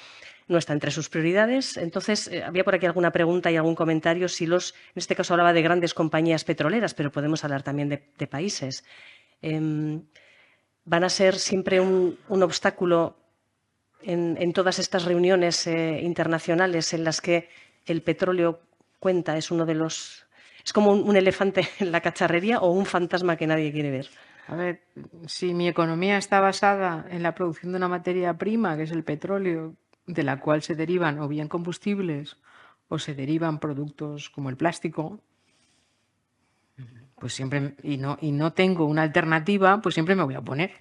No está entre sus prioridades. Entonces, había por aquí alguna pregunta y algún comentario. En este caso hablaba de grandes compañías petroleras, pero podemos hablar también de países. Van a ser siempre un obstáculo en todas estas reuniones internacionales en las que el petróleo cuenta, es uno de los... ¿Es como un elefante en la cacharrería o un fantasma que nadie quiere ver? A ver, si mi economía está basada en la producción de una materia prima, que es el petróleo, de la cual se derivan o bien combustibles o se derivan productos como el plástico, pues siempre, y no tengo una alternativa, pues siempre me voy a oponer.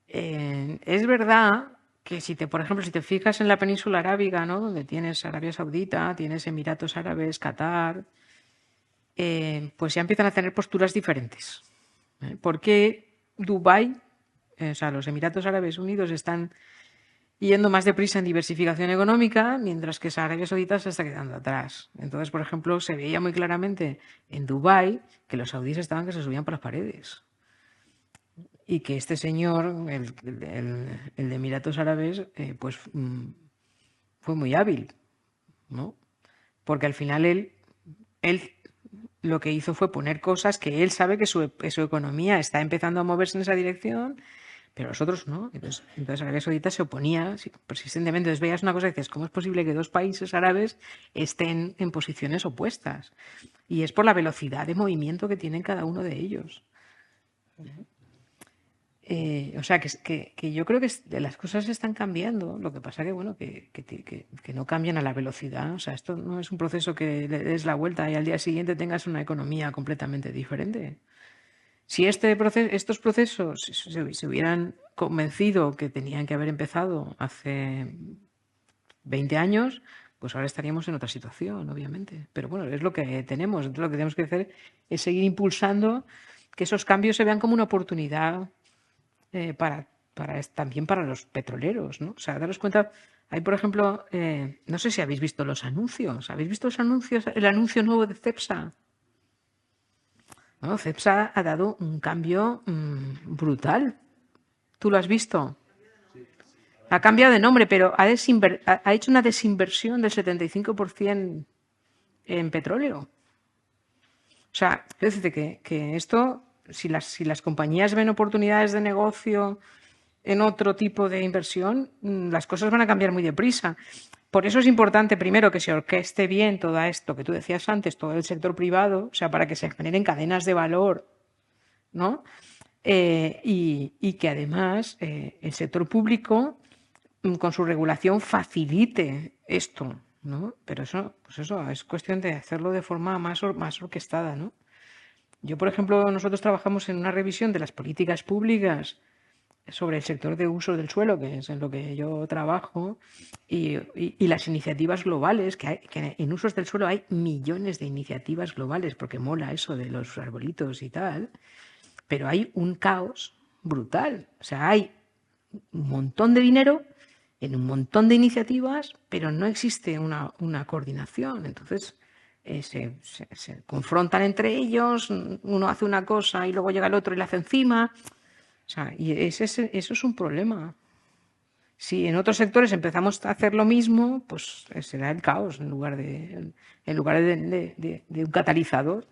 Es verdad que por ejemplo, si te fijas en la península arábiga, ¿no? Donde tienes Arabia Saudita, tienes Emiratos Árabes, Qatar, pues ya empiezan a tener posturas diferentes. Porque Dubái, o sea, los Emiratos Árabes Unidos están yendo más deprisa en diversificación económica, mientras que Arabia Saudita se está quedando atrás. Entonces, por ejemplo, se veía muy claramente en Dubái que los saudíes estaban que se subían por las paredes. Y que este señor, el de Emiratos Árabes, pues fue muy hábil, ¿no? Porque al final él lo que hizo fue poner cosas que él sabe que su economía está empezando a moverse en esa dirección, pero los otros no. Entonces Arabia Saudita se oponía persistentemente. Entonces veías una cosa y dices, ¿cómo es posible que dos países árabes estén en posiciones opuestas? Y es por la velocidad de movimiento que tienen cada uno de ellos. O sea, que yo creo que las cosas están cambiando. Lo que pasa que, bueno, que no cambian a la velocidad. O sea, esto no es un proceso que le des la vuelta y al día siguiente tengas una economía completamente diferente. Si estos procesos se hubieran convencido que tenían que haber empezado hace 20 años, pues ahora estaríamos en otra situación, obviamente. Pero bueno, es lo que tenemos. Entonces, lo que tenemos que hacer es seguir impulsando que esos cambios se vean como una oportunidad también para los petroleros, ¿no? O sea, daros cuenta, hay, por ejemplo, no sé si habéis visto los anuncios. ¿Habéis visto los anuncios? El anuncio nuevo de Cepsa. Bueno, Cepsa ha dado un cambio brutal. ¿Tú lo has visto? Ha cambiado de nombre, pero ha hecho una desinversión del 75% en petróleo. O sea, es decir, que esto, si las compañías ven oportunidades de negocio en otro tipo de inversión, las cosas van a cambiar muy deprisa. Por eso es importante, primero, que se orqueste bien todo esto que tú decías antes, todo el sector privado, o sea, para que se generen cadenas de valor, ¿no? Y que además el sector público, con su regulación, facilite esto, ¿no? Pero eso es cuestión de hacerlo de forma más orquestada, ¿no? Yo, por ejemplo, nosotros trabajamos en una revisión de las políticas públicas sobre el sector de uso del suelo, que es en lo que yo trabajo, y las iniciativas globales, que en usos del suelo hay millones de iniciativas globales, porque mola eso de los arbolitos y tal, pero hay un caos brutal. O sea, hay un montón de dinero en un montón de iniciativas, pero no existe una coordinación. Entonces, se confrontan entre ellos, uno hace una cosa y luego llega el otro y la hace encima. O sea, y eso es un problema. Si en otros sectores empezamos a hacer lo mismo, pues será el caos en lugar de un catalizador.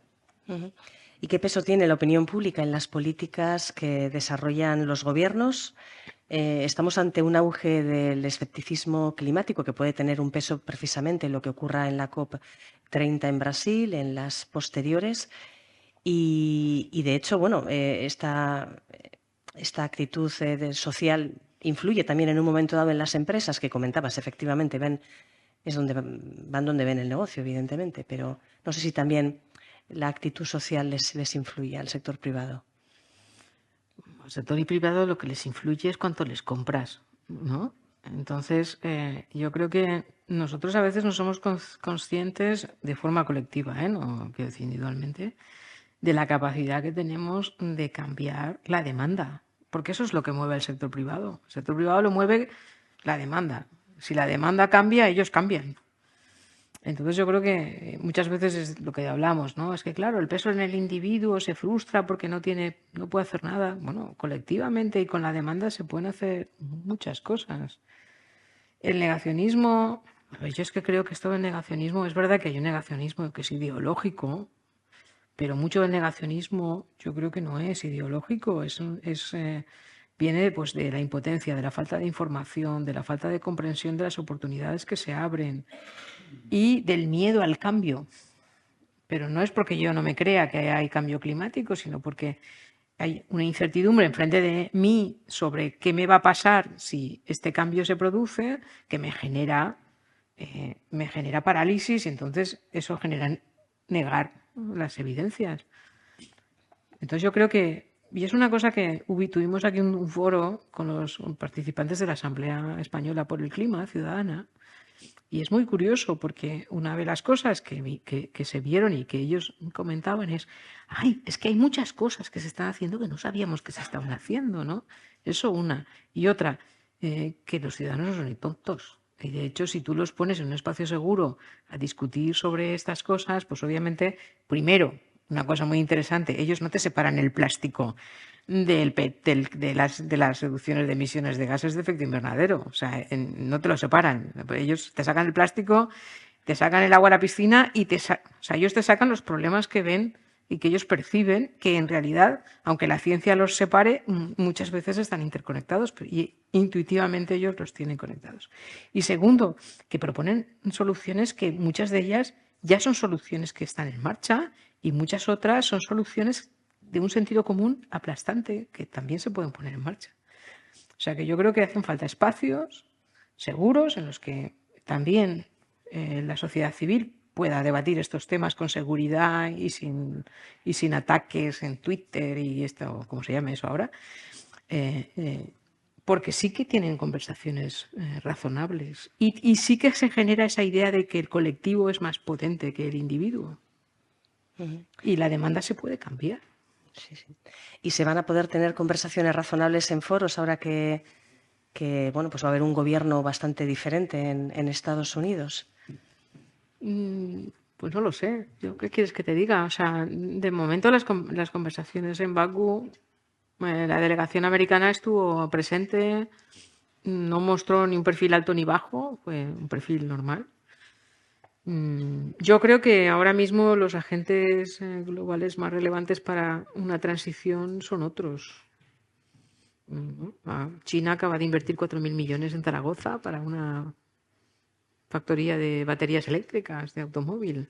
Ujú. ¿Y qué peso tiene la opinión pública en las políticas que desarrollan los gobiernos? Estamos ante un auge del escepticismo climático que puede tener un peso precisamente en lo que ocurra en la COP30 en Brasil, en las posteriores. Y de hecho, bueno, esta actitud social influye también en un momento dado en las empresas que comentabas, efectivamente, es donde van donde ven el negocio, evidentemente, pero no sé si también la actitud social les influye al sector privado. Al sector privado lo que les influye es cuánto les compras, ¿no? Entonces, yo creo que nosotros a veces no somos conscientes de forma colectiva, no quiero decir individualmente, de la capacidad que tenemos de cambiar la demanda, porque eso es lo que mueve al sector privado. El sector privado lo mueve la demanda. Si la demanda cambia, ellos cambian. Entonces yo creo que muchas veces es lo que hablamos, ¿no? Es que claro, el peso en el individuo se frustra porque no puede hacer nada. Bueno, colectivamente y con la demanda se pueden hacer muchas cosas. El negacionismo, yo es que creo que esto del negacionismo, es verdad que hay un negacionismo que es ideológico, pero mucho del negacionismo yo creo que no es ideológico, viene pues, de la impotencia, de la falta de información, de la falta de comprensión de las oportunidades que se abren y del miedo al cambio. Pero no es porque yo no me crea que hay cambio climático, sino porque hay una incertidumbre enfrente de mí sobre qué me va a pasar si este cambio se produce, que me genera parálisis y entonces eso genera negar las evidencias. Entonces yo creo que, y es una cosa que tuvimos aquí un foro con los participantes de la Asamblea Española por el Clima Ciudadana, y es muy curioso porque una de las cosas que se vieron y que ellos comentaban es que hay muchas cosas que se están haciendo que no sabíamos que se estaban haciendo, ¿no? Eso una. Y otra, que los ciudadanos no son ni tontos. Y de hecho, si tú los pones en un espacio seguro a discutir sobre estas cosas, pues obviamente, primero, una cosa muy interesante, ellos no te separan el plástico de las reducciones de emisiones de gases de efecto invernadero. O sea, no te lo separan. Ellos te sacan el plástico, te sacan el agua a la piscina y ellos te sacan los problemas que ven y que ellos perciben que en realidad, aunque la ciencia los separe, muchas veces están interconectados y intuitivamente ellos los tienen conectados. Y segundo, que proponen soluciones que muchas de ellas ya son soluciones que están en marcha y muchas otras son soluciones de un sentido común aplastante que también se pueden poner en marcha. O sea que yo creo que hacen falta espacios seguros en los que también la sociedad civil pueda debatir estos temas con seguridad y sin ataques en Twitter y esto, como se llame eso ahora, porque sí que tienen conversaciones razonables y sí que se genera esa idea de que el colectivo es más potente que el individuo. Y la demanda se puede cambiar. Sí, sí. ¿Y se van a poder tener conversaciones razonables en foros ahora que bueno, pues va a haber un gobierno bastante diferente en Estados Unidos? Pues no lo sé. ¿Qué quieres que te diga? O sea, de momento las conversaciones en Bakú, la delegación americana estuvo presente, no mostró ni un perfil alto ni bajo, fue un perfil normal. Yo creo que ahora mismo los agentes globales más relevantes para una transición son otros. China acaba de invertir 4.000 millones en Zaragoza para una factoría de baterías eléctricas de automóvil.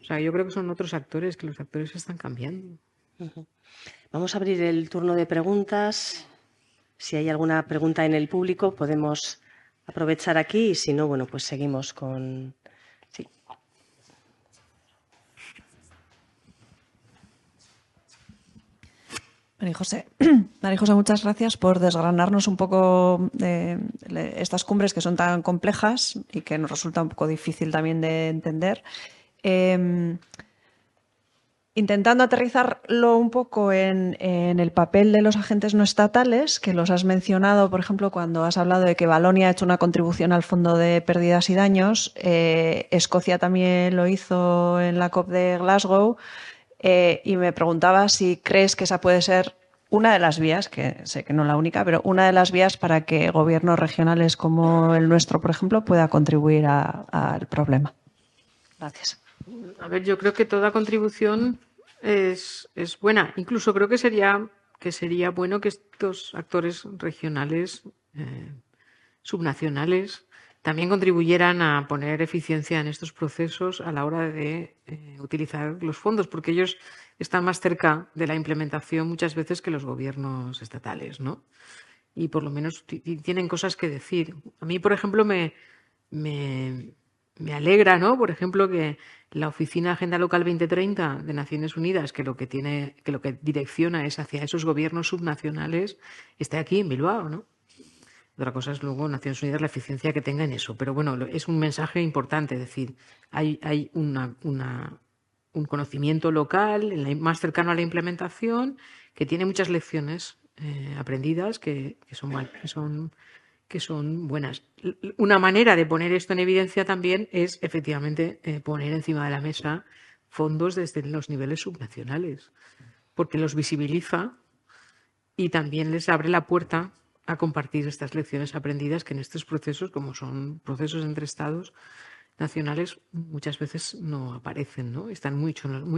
O sea, yo creo que son otros actores, que los actores están cambiando. Vamos a abrir el turno de preguntas. Si hay alguna pregunta en el público, podemos aprovechar aquí y si no, bueno, pues seguimos con... Sí. María José, muchas gracias por desgranarnos un poco estas cumbres que son tan complejas y que nos resulta un poco difícil también de entender. Intentando aterrizarlo un poco en el papel de los agentes no estatales, que los has mencionado, por ejemplo, cuando has hablado de que Valonia ha hecho una contribución al Fondo de Pérdidas y Daños. Escocia también lo hizo en la COP de Glasgow. Y me preguntaba si crees que esa puede ser una de las vías, que sé que no la única, pero una de las vías para que gobiernos regionales como el nuestro, por ejemplo, pueda contribuir al problema. Gracias. A ver, yo creo que toda contribución es buena. Incluso creo que sería bueno que estos actores regionales, subnacionales, también contribuyeran a poner eficiencia en estos procesos a la hora de utilizar los fondos, porque ellos están más cerca de la implementación muchas veces que los gobiernos estatales, ¿no? Y por lo menos tienen cosas que decir. A mí, por ejemplo, me alegra, ¿no? Por ejemplo, que la Oficina Agenda Local 2030 de Naciones Unidas, que lo que direcciona es hacia esos gobiernos subnacionales, esté aquí en Bilbao, ¿no? Otra cosa es luego Naciones Unidas la eficiencia que tenga en eso. Pero bueno, es un mensaje importante, es decir, hay un conocimiento local más cercano a la implementación que tiene muchas lecciones aprendidas que son buenas. Una manera de poner esto en evidencia también es efectivamente poner encima de la mesa fondos desde los niveles subnacionales, porque los visibiliza y también les abre la puerta a compartir estas lecciones aprendidas que en estos procesos, como son procesos entre estados nacionales, muchas veces no aparecen, ¿no? Están muy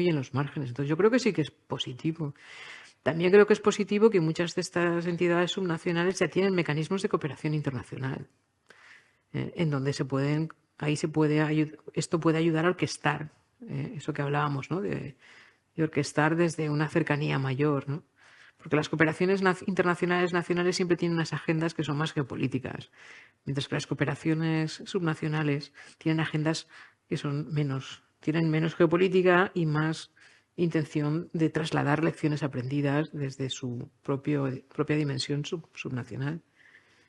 en los márgenes. Entonces yo creo que sí que es positivo. También creo que es positivo que muchas de estas entidades subnacionales ya tienen mecanismos de cooperación internacional, en donde esto puede ayudar a orquestar, eso que hablábamos, ¿no? de orquestar desde una cercanía mayor, ¿no? Porque las cooperaciones internacionales nacionales siempre tienen unas agendas que son más geopolíticas, mientras que las cooperaciones subnacionales tienen agendas que tienen menos geopolítica y más intención de trasladar lecciones aprendidas desde su propia dimensión subnacional.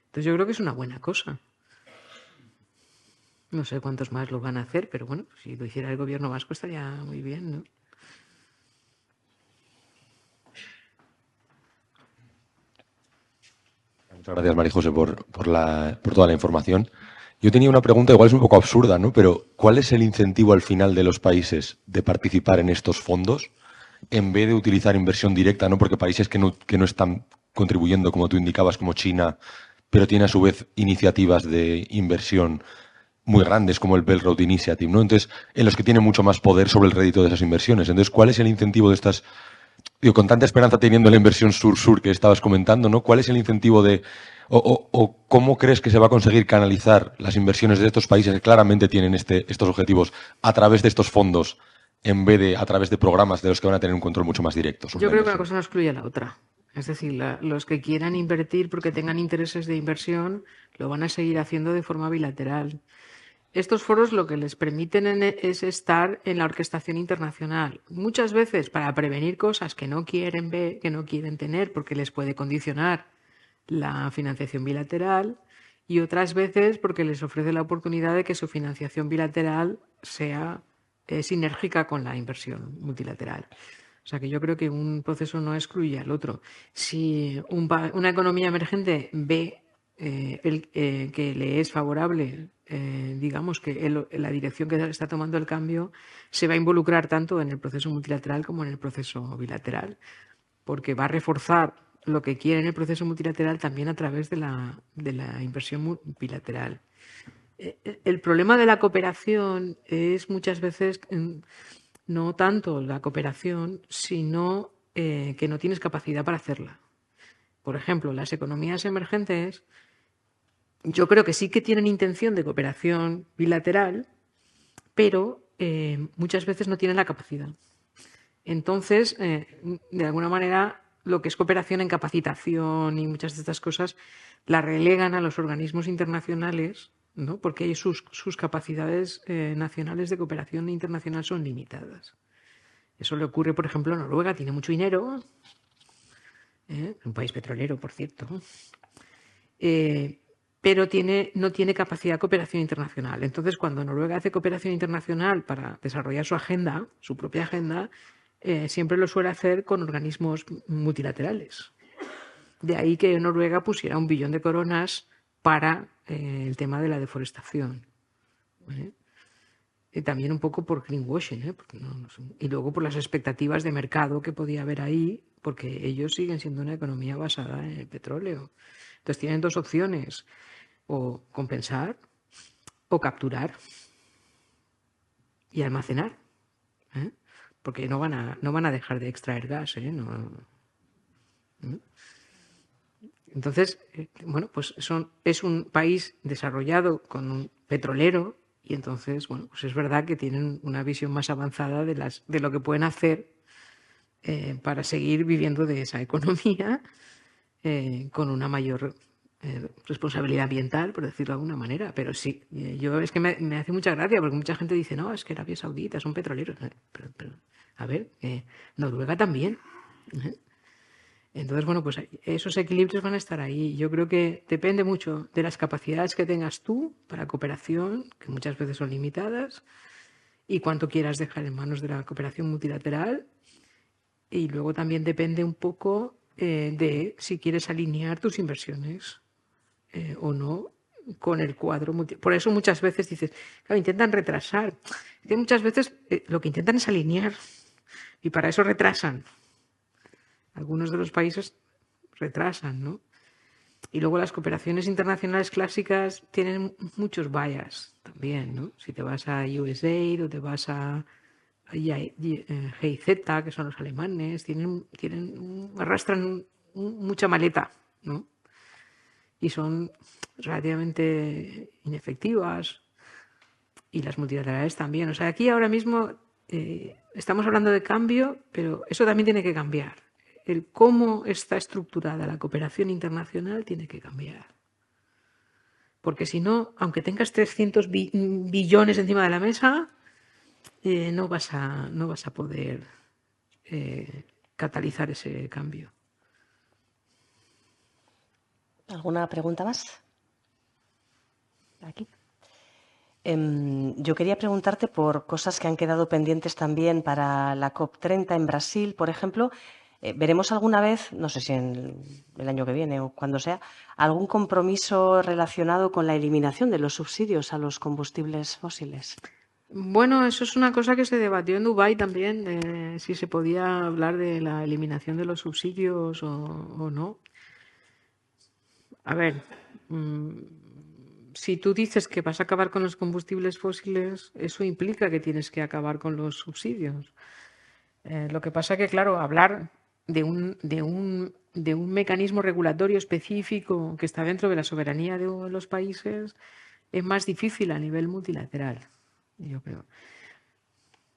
Entonces yo creo que es una buena cosa. No sé cuántos más lo van a hacer, pero bueno, si lo hiciera el gobierno vasco estaría muy bien, ¿no? Muchas gracias, María José, por toda la información. Yo tenía una pregunta, igual es un poco absurda, ¿no? Pero ¿cuál es el incentivo al final de los países de participar en estos fondos en vez de utilizar inversión directa, ¿no? Porque países que no están contribuyendo, como tú indicabas, como China, pero tiene a su vez iniciativas de inversión muy grandes como el Belt Road Initiative, ¿no? Entonces, en los que tienen mucho más poder sobre el rédito de esas inversiones. Entonces, ¿cuál es el incentivo de estas, con tanta esperanza teniendo la inversión sur-sur que estabas comentando, ¿no? ¿Cuál es el incentivo o cómo crees que se va a conseguir canalizar las inversiones de estos países que claramente tienen estos objetivos a través de estos fondos en vez de a través de programas de los que van a tener un control mucho más directo? Yo creo que una cosa no excluye a la otra. Es decir, los que quieran invertir porque tengan intereses de inversión lo van a seguir haciendo de forma bilateral. Estos foros lo que les permiten es estar en la orquestación internacional. Muchas veces para prevenir cosas que no quieren ver, que no quieren tener, porque les puede condicionar la financiación bilateral, y otras veces porque les ofrece la oportunidad de que su financiación bilateral sea sinérgica con la inversión multilateral. O sea que yo creo que un proceso no excluye al otro. Si una economía emergente ve que le es favorable, digamos que la dirección que está tomando el cambio, se va a involucrar tanto en el proceso multilateral como en el proceso bilateral, porque va a reforzar lo que quiere en el proceso multilateral también a través de la inversión bilateral. El problema de la cooperación es muchas veces no tanto la cooperación, sino que no tienes capacidad para hacerla. Por ejemplo, las economías emergentes, yo creo que sí que tienen intención de cooperación bilateral, pero muchas veces no tienen la capacidad. Entonces, de alguna manera, lo que es cooperación en capacitación y muchas de estas cosas la relegan a los organismos internacionales, ¿no? Porque sus capacidades nacionales de cooperación internacional son limitadas. Eso le ocurre, por ejemplo, a Noruega, tiene mucho dinero, un país petrolero, por cierto, pero no tiene capacidad de cooperación internacional. Entonces, cuando Noruega hace cooperación internacional para desarrollar su agenda, su propia agenda, siempre lo suele hacer con organismos multilaterales. De ahí que Noruega pusiera 1 billón de coronas para el tema de la deforestación. También un poco por greenwashing, porque y luego por las expectativas de mercado que podía haber ahí, porque ellos siguen siendo una economía basada en el petróleo. Entonces tienen 2 opciones, o compensar o capturar y almacenar. porque no van a dejar de extraer gas, ¿eh? No. Entonces, bueno, pues es un país desarrollado con un petrolero y entonces, bueno, pues es verdad que tienen una visión más avanzada de lo que pueden hacer para seguir viviendo de esa economía con una mayor responsabilidad ambiental, por decirlo de alguna manera. Pero sí, yo es que me hace mucha gracia porque mucha gente dice, no, es que Arabia Saudita son petroleros. Pero a ver, Noruega también. Entonces, bueno, pues esos equilibrios van a estar ahí. Yo creo que depende mucho de las capacidades que tengas tú para cooperación, que muchas veces son limitadas, y cuánto quieras dejar en manos de la cooperación multilateral. Y luego también depende un poco de si quieres alinear tus inversiones o no con el cuadro. Por eso muchas veces dices, claro, intentan retrasar. Que muchas veces lo que intentan es alinear y para eso retrasan. Algunos de los países retrasan, ¿no? Y luego las cooperaciones internacionales clásicas tienen muchos bias también, ¿no? Si te vas a USAID o te vas a GIZ, que son los alemanes, arrastran mucha maleta, ¿no? Y son relativamente inefectivas. Y las multilaterales también. O sea, aquí ahora mismo estamos hablando de cambio, pero eso también tiene que cambiar. El cómo está estructurada la cooperación internacional tiene que cambiar. Porque si no, aunque tengas 300 billones encima de la mesa, no vas a poder catalizar ese cambio. ¿Alguna pregunta más? Aquí. Yo quería preguntarte por cosas que han quedado pendientes también para la COP30 en Brasil, por ejemplo. ¿Veremos alguna vez, no sé si en el año que viene o cuando sea, algún compromiso relacionado con la eliminación de los subsidios a los combustibles fósiles? Bueno, eso es una cosa que se debatió en Dubái también, si se podía hablar de la eliminación de los subsidios o no. A ver, si tú dices que vas a acabar con los combustibles fósiles, eso implica que tienes que acabar con los subsidios. Lo que pasa que, claro, hablar de un mecanismo regulatorio específico que está dentro de la soberanía de los países es más difícil a nivel multilateral, yo creo.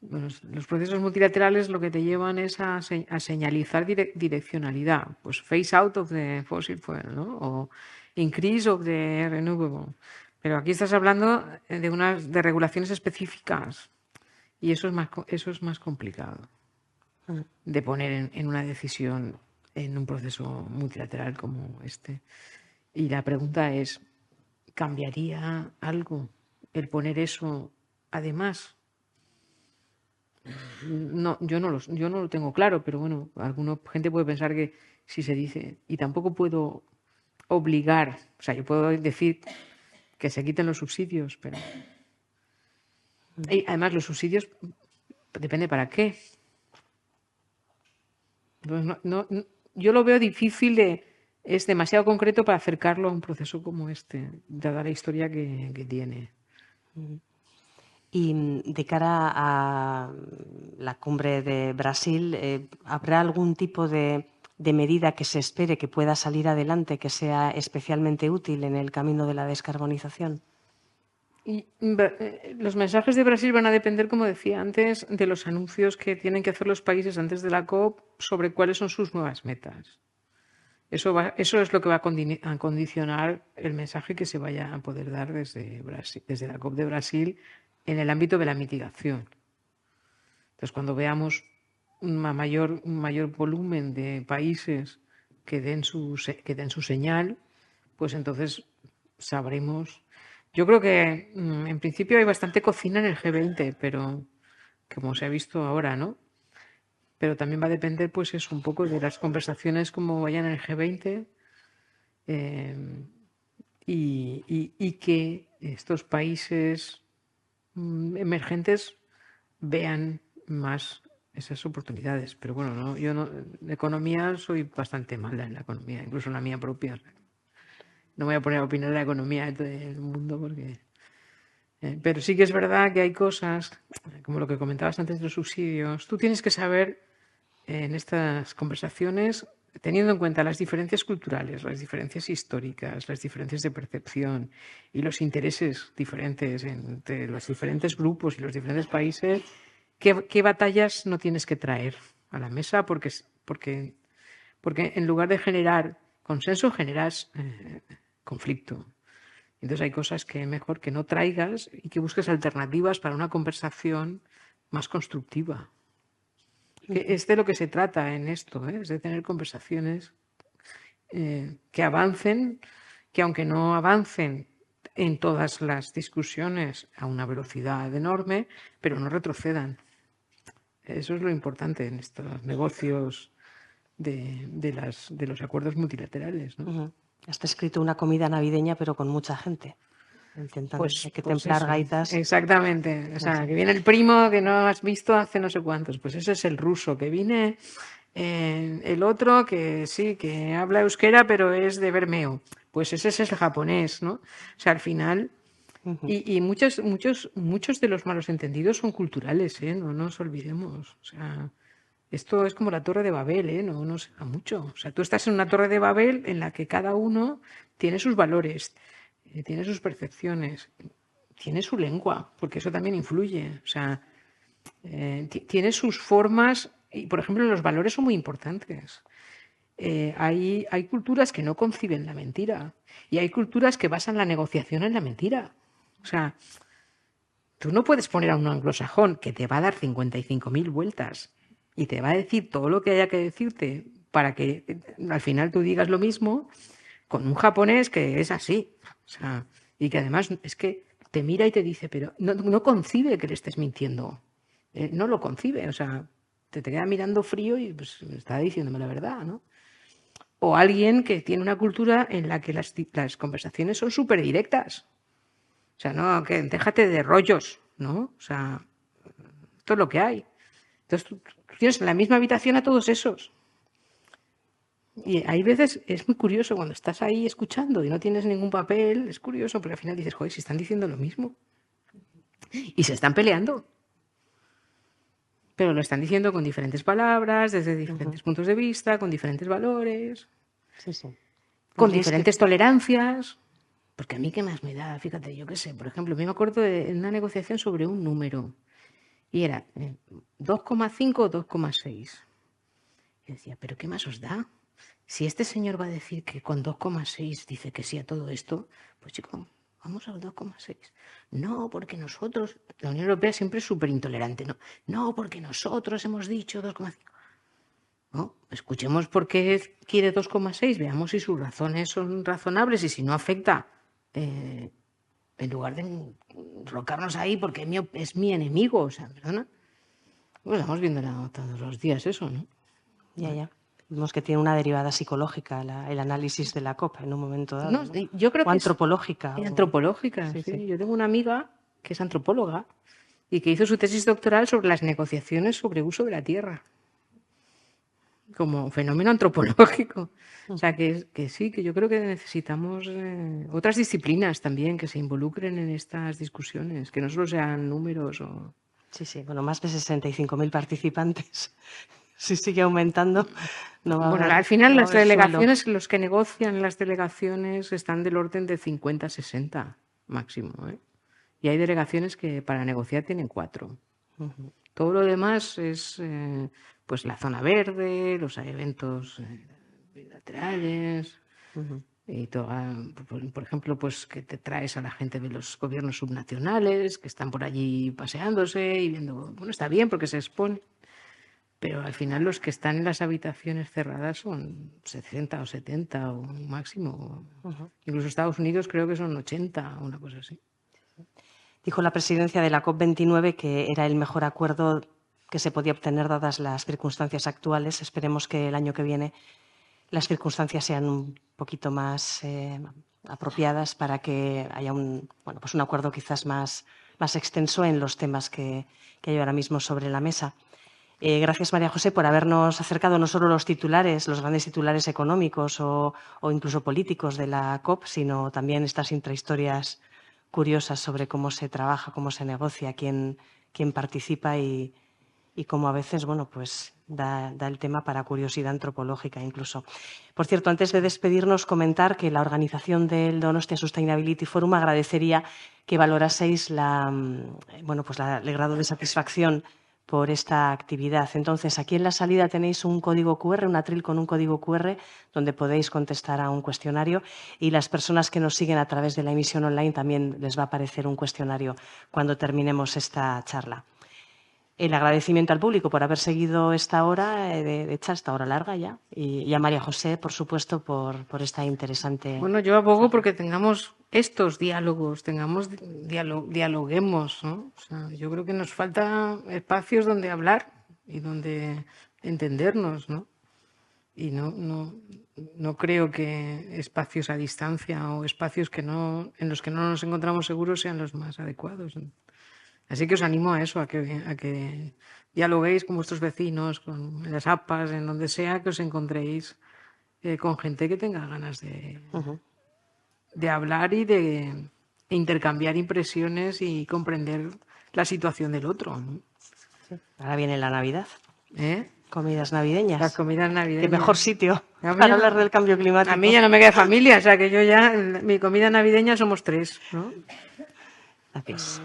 Bueno, los procesos multilaterales lo que te llevan es a señalizar direccionalidad, pues phase out of the fossil fuel, ¿no? O increase of the renewable. Pero aquí estás hablando de regulaciones específicas y eso es más complicado de poner en una decisión en un proceso multilateral como este. Y la pregunta es, ¿cambiaría algo el poner eso además? No, yo no lo tengo claro, pero bueno, alguna gente puede pensar que si se dice, y tampoco puedo obligar, o sea, yo puedo decir que se quiten los subsidios, pero y además los subsidios depende para qué. Entonces, yo lo veo difícil es demasiado concreto para acercarlo a un proceso como este, dada la historia que tiene. Y de cara a la cumbre de Brasil, ¿habrá algún tipo de medida que se espere que pueda salir adelante, que sea especialmente útil en el camino de la descarbonización? Y los mensajes de Brasil van a depender, como decía antes, de los anuncios que tienen que hacer los países antes de la COP sobre cuáles son sus nuevas metas. Eso es lo que va a condicionar el mensaje que se vaya a poder dar desde la COP de Brasil en el ámbito de la mitigación. Entonces, cuando veamos un mayor volumen de países que den su señal, pues entonces sabremos. Yo creo que en principio hay bastante cocina en el G20, pero como se ha visto ahora, ¿no? Pero también va a depender, pues eso, un poco de las conversaciones como vayan en el G20 y que estos países emergentes vean más esas oportunidades. Pero bueno, no, yo de economía soy bastante mala en la economía, incluso en la mía propia. No me voy a poner a opinar de la economía del mundo porque Pero sí que es verdad que hay cosas, como lo que comentabas antes de los subsidios. Tú tienes que saber en estas conversaciones, teniendo en cuenta las diferencias culturales, las diferencias históricas, las diferencias de percepción y los intereses diferentes entre los diferentes grupos y los diferentes países, ¿qué batallas no tienes que traer a la mesa? Porque en lugar de generar consenso, generas conflicto. Entonces hay cosas que mejor que no traigas y que busques alternativas para una conversación más constructiva. Que es de lo que se trata en esto, es de tener conversaciones que avancen, que aunque no avancen en todas las discusiones a una velocidad enorme, pero no retrocedan. Eso es lo importante en estos negocios de los acuerdos multilaterales, ¿no? Has escrito una comida navideña, pero con mucha gente, intentando que templar gaitas. Exactamente. O sea, que viene el primo que no has visto hace no sé cuántos. Pues ese es el ruso. Que viene el otro que sí, que habla euskera, pero es de Bermeo. Pues ese es el japonés, ¿no? O sea, al final... Y muchos de los malos entendidos son culturales, ¿eh? No nos olvidemos. O sea... Esto es como la Torre de Babel, ¿eh? No se da mucho. O sea, tú estás en una Torre de Babel en la que cada uno tiene sus valores, tiene sus percepciones, tiene su lengua, porque eso también influye. O sea, tiene sus formas y, por ejemplo, los valores son muy importantes. Hay culturas que no conciben la mentira y hay culturas que basan la negociación en la mentira. O sea, tú no puedes poner a un anglosajón que te va a dar 55.000 vueltas y te va a decir todo lo que haya que decirte para que al final tú digas lo mismo con un japonés que es así. O sea, y que además es que te mira y te dice, pero no concibe que le estés mintiendo. No lo concibe, o sea, te queda mirando frío y pues está diciéndome la verdad, ¿no? O alguien que tiene una cultura en la que las conversaciones son súper directas. O sea, no, que déjate de rollos, ¿no? O sea, esto es lo que hay. Entonces tú tienes en la misma habitación a todos esos. Y hay veces, es muy curioso cuando estás ahí escuchando y no tienes ningún papel, es curioso porque al final dices, joder, si están diciendo lo mismo. Y se están peleando. Pero lo están diciendo con diferentes palabras, desde diferentes puntos de vista, con diferentes valores, con diferentes tolerancias. Porque a mí qué más me da, fíjate, yo qué sé, por ejemplo, me acuerdo de una negociación sobre un número. Y era 2,5 o 2,6. Y decía, ¿pero qué más os da? Si este señor va a decir que con 2,6 dice que sí a todo esto, pues chicos, vamos al 2,6. No, porque nosotros, la Unión Europea siempre es súper intolerante, ¿no? No, porque nosotros hemos dicho 2,5. No, escuchemos por qué quiere 2,6, veamos si sus razones son razonables y si no afecta... en lugar de enrocarnos ahí porque es mi enemigo, o sea, ¿perdona? Pues estamos viendo todos los días eso, ¿no? Ya. Vemos que tiene una derivada psicológica el análisis de la COP en un momento dado. No, yo creo o antropológica. Antropológica, sí. Yo tengo una amiga que es antropóloga y que hizo su tesis doctoral sobre las negociaciones sobre uso de la tierra como fenómeno antropológico. O sea, que sí, que yo creo que necesitamos otras disciplinas también que se involucren en estas discusiones, que no solo sean números o... Sí, bueno, más de 65.000 participantes. Si sigue aumentando, no va a haber, al final las delegaciones, los que negocian las delegaciones están del orden de 50 a 60 máximo, ¿eh? Y hay delegaciones que para negociar tienen 4. Todo lo demás es pues la zona verde, los eventos bilaterales y todo, por ejemplo, pues que te traes a la gente de los gobiernos subnacionales que están por allí paseándose y viendo, bueno, está bien porque se expone, pero al final los que están en las habitaciones cerradas son 60 o 70 o máximo. Incluso Estados Unidos creo que son 80 o una cosa así. Dijo la presidencia de la COP29 que era el mejor acuerdo que se podía obtener dadas las circunstancias actuales. Esperemos que el año que viene las circunstancias sean un poquito más apropiadas para que haya un acuerdo quizás más extenso en los temas que hay ahora mismo sobre la mesa. Gracias, María José, por habernos acercado no solo los grandes titulares económicos o incluso políticos de la COP, sino también estas intrahistorias curiosas sobre cómo se trabaja, cómo se negocia, quién participa y cómo a veces, bueno, pues da el tema para curiosidad antropológica incluso. Por cierto, antes de despedirnos, comentar que la organización del Donostia Sustainability Forum agradecería que valoraseis el grado de satisfacción por esta actividad. Entonces, aquí en la salida tenéis un código QR, un atril con un código QR, donde podéis contestar a un cuestionario, y las personas que nos siguen a través de la emisión online también les va a aparecer un cuestionario cuando terminemos esta charla. El agradecimiento al público por haber seguido esta hora, de hecha esta hora larga ya, y a María José, por supuesto, por esta interesante... Bueno, yo abogo porque tengamos estos diálogos, dialoguemos, ¿no? O sea, yo creo que nos falta espacios donde hablar y donde entendernos, ¿no? Y no creo que espacios a distancia o espacios en los que no nos encontramos seguros sean los más adecuados, ¿no? Así que os animo a eso, a que dialoguéis con vuestros vecinos, en las APAs, en donde sea que os encontréis con gente que tenga ganas de hablar y de intercambiar impresiones y comprender la situación del otro, ¿no? Sí. Ahora viene la Navidad. Comidas navideñas. Las comidas navideñas. Qué mejor sitio para hablar del cambio climático. A mí ya no me queda familia, o sea que yo ya, mi comida navideña somos 3, ¿no? Gracias.